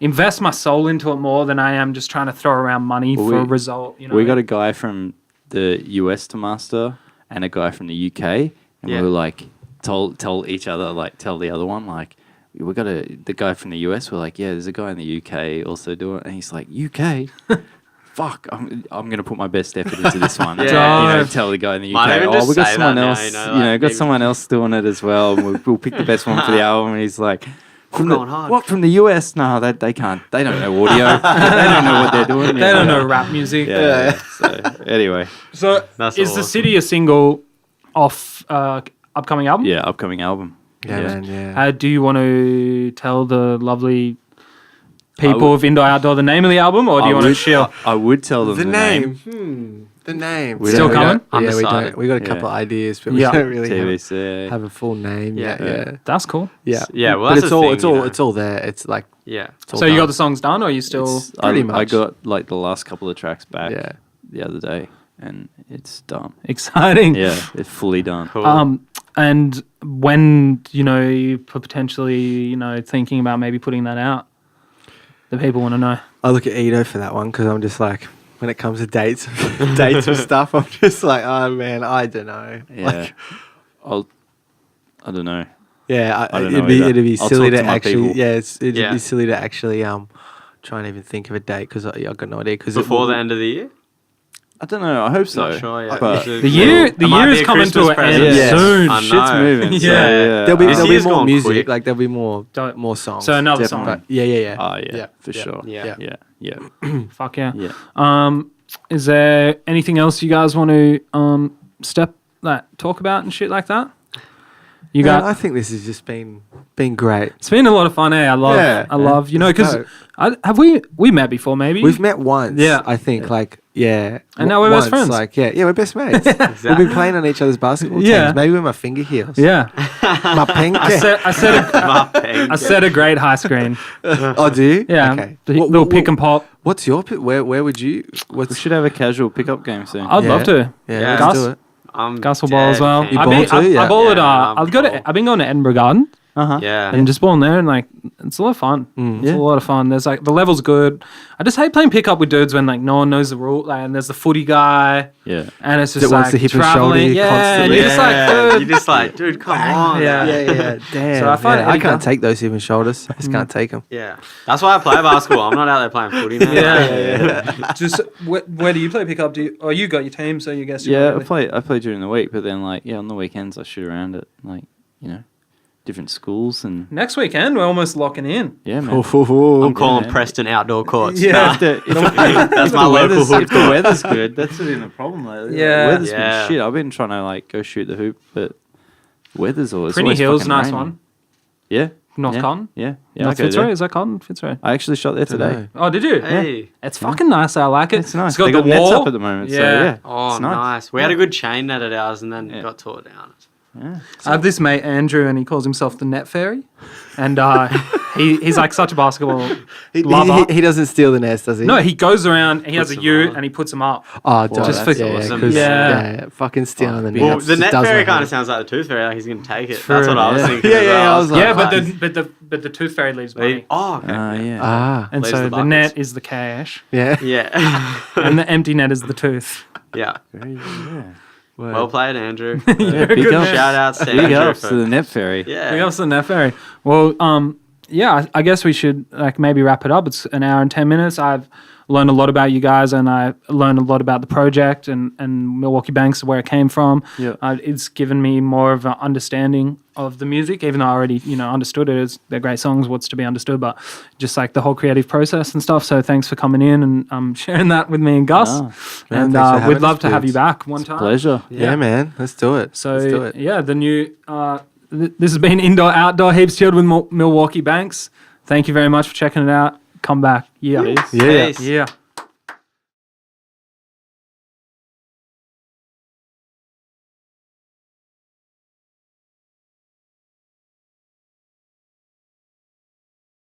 invest my soul into it more than I am just trying to throw around money for a result. We got a guy from the US to master and a guy from the UK, and we were like, tell each other, like, tell the other one, like, we got the guy from the US. We're like, yeah, there's a guy in the UK also doing it, and he's like, UK. Fuck, I'm gonna put my best effort into this one. Tell the guy in the UK. just We got say someone that else. now, got got someone else doing it as well. And we'll pick the best one for the album. And he's like, from going hard. What from the US? No, they can't. They don't know audio. They don't know what they're doing. They don't know rap music. Yeah. So anyway, So That's is the awesome. city a single off upcoming album? yeah, upcoming album. Yeah, man. Yeah. Do you want to tell the lovely people of Indoor Outdoor the name of the album, or do you want to chill? I would tell them The the name. The name. We Still don't- coming? Yeah, we Undecided. don't. We got a couple of ideas, but we Yeah. don't really TBC. have a full name yet. Yeah. Yeah. That's cool. Yeah. Yeah, well, but that's it's the all thing, it's you all know. it's all there. It's like Yeah. it's all So you done. got the songs done, or are you still? Pretty I much. got like the last couple of tracks back Yeah. the other day, and it's done. Exciting. Yeah, it's fully done. Cool. And when you potentially thinking about maybe putting that out, the people want to know. I look at Edo for that one because I'm just like, when it comes to dates and stuff, I'm just like, oh man, I don't know. Yeah, Like, I don't know. yeah, I don't know it'd be I'll silly talk to to my actually. people. Yeah, it'd Yeah. be silly to actually try and even think of a date because I got no idea. Because Before the end of the year? I don't know. I hope so. Not sure yet. But Is it- The year It might is be a coming to Christmas an present. end Yeah. soon. I shit's know. moving. So, Yeah. yeah. there'll be This there'll be year's more gone music. quick. Like there'll be more Don't- songs. So another Definitely. song. Yeah. Oh yeah, Yeah. for sure. Yeah. Yeah. Fuck yeah. Yeah. Is there anything else you guys want to talk about and shit like that? You Man, got. I think this has just been great. It's been a lot of fun, eh? I love. Yeah. I love. Because dope. have we met before? Maybe We've met once. Yeah. I think yeah. And now we're best once, friends. Like we're best mates. We've been playing on each other's basketball Yeah. teams. Maybe with my finger heels. Yeah. My pinky. I set a great high screen. Oh, do you? Yeah. Okay. The little pick and pop. What's your pick? Where would you? We should have a casual pickup game soon. I'd love to. Yeah, Yeah. let's Gus? do it. Gus will ball as well. You I've ball been, too? I Yeah. ball at. Yeah, I've been going to Edinburgh Garden Yeah. and just balling there, and like it's a lot of fun. It's a lot of fun. There's like the level's good. I just hate playing pickup with dudes when like no one knows the rule. Like, and there's the footy guy, Yeah. and it's just That wants like to hip and shoulder traveling. you Yeah, and constantly. you're just like, dude. You're just like, dude, come on. Yeah. Yeah. Damn. So I find it I really can't fun. take those even shoulders. I just can't take them. Yeah. That's why I play basketball. I'm not out there playing footy, man. Yeah. Just where do you play pickup? You got your team, so you guess. Yeah, I play during the week, but then on the weekends I shoot around at different schools and Next weekend, we're almost locking in. yeah, man. I'm calling man. Preston outdoor courts. Yeah. If the That's my local weather's, hood. if the weather's good, that's been a problem lately. Yeah. The weather's Yeah. been shit. I've been trying to go shoot the hoop, but the weather's always Pretty always Hills, fucking nice raining. one. Yeah, North yeah. Cotton. Yeah, North I go Fitzroy. there. Is that Cotton? Fitzroy. I actually shot there today. Dunno. Oh, did you? Hey. It's fucking nice. I like it. It's nice. It's got They the got nets wall up at the moment. So Yeah. yeah. Oh, it's nice. nice. We had a good chain net at ours and then Yeah. got tore down. Yeah. I have this mate, Andrew, and he calls himself the Net Fairy. And he's like such a basketball lover. He doesn't steal the nets, does he? No, he goes around, he has a them ute, on. and he puts them up. Oh, dog. Just That's for- awesome. 'cause- Yeah. fucking stealing the nets. Well, the net does fairy not kind hurt. of sounds like the tooth fairy. Like he's gonna take it. True, That's what I was yeah. thinking. Yeah, as yeah, well. I was like, Yeah, fuck. but the Tooth Fairy leaves money. Oh, okay. Yeah. Ah, And leaves so the the buckets. net is the cash, yeah. Yeah. and the empty net is the tooth. Yeah. Yeah. Well played, Andrew. Yeah, big ups. Shout out to Big Andrew. ups for- to the Net Fairy. Yeah. Big ups to the Net Fairy. Well, yeah, I guess we should like maybe wrap it up. It's an hour and 10 minutes. I've learned a lot about you guys, and I learned a lot about the project and Milwaukee Banks, where it came from. Yeah. It's given me more of an understanding of the music, even though I already, understood it. They're great songs, what's to be understood, but just like the whole creative process and stuff. So thanks for coming in and sharing that with me and Gus. Ah, man, and thanks for having we'd love us, to have you dudes. back one time. Pleasure. Yeah, man. Let's do it. So Let's do it. yeah, the new this has been Indoor Outdoor Heaps Chilled with Milwaukee Banks. Thank you very much for checking it out. Come back. Yeah. Peace. Yeah. Peace. Yeah.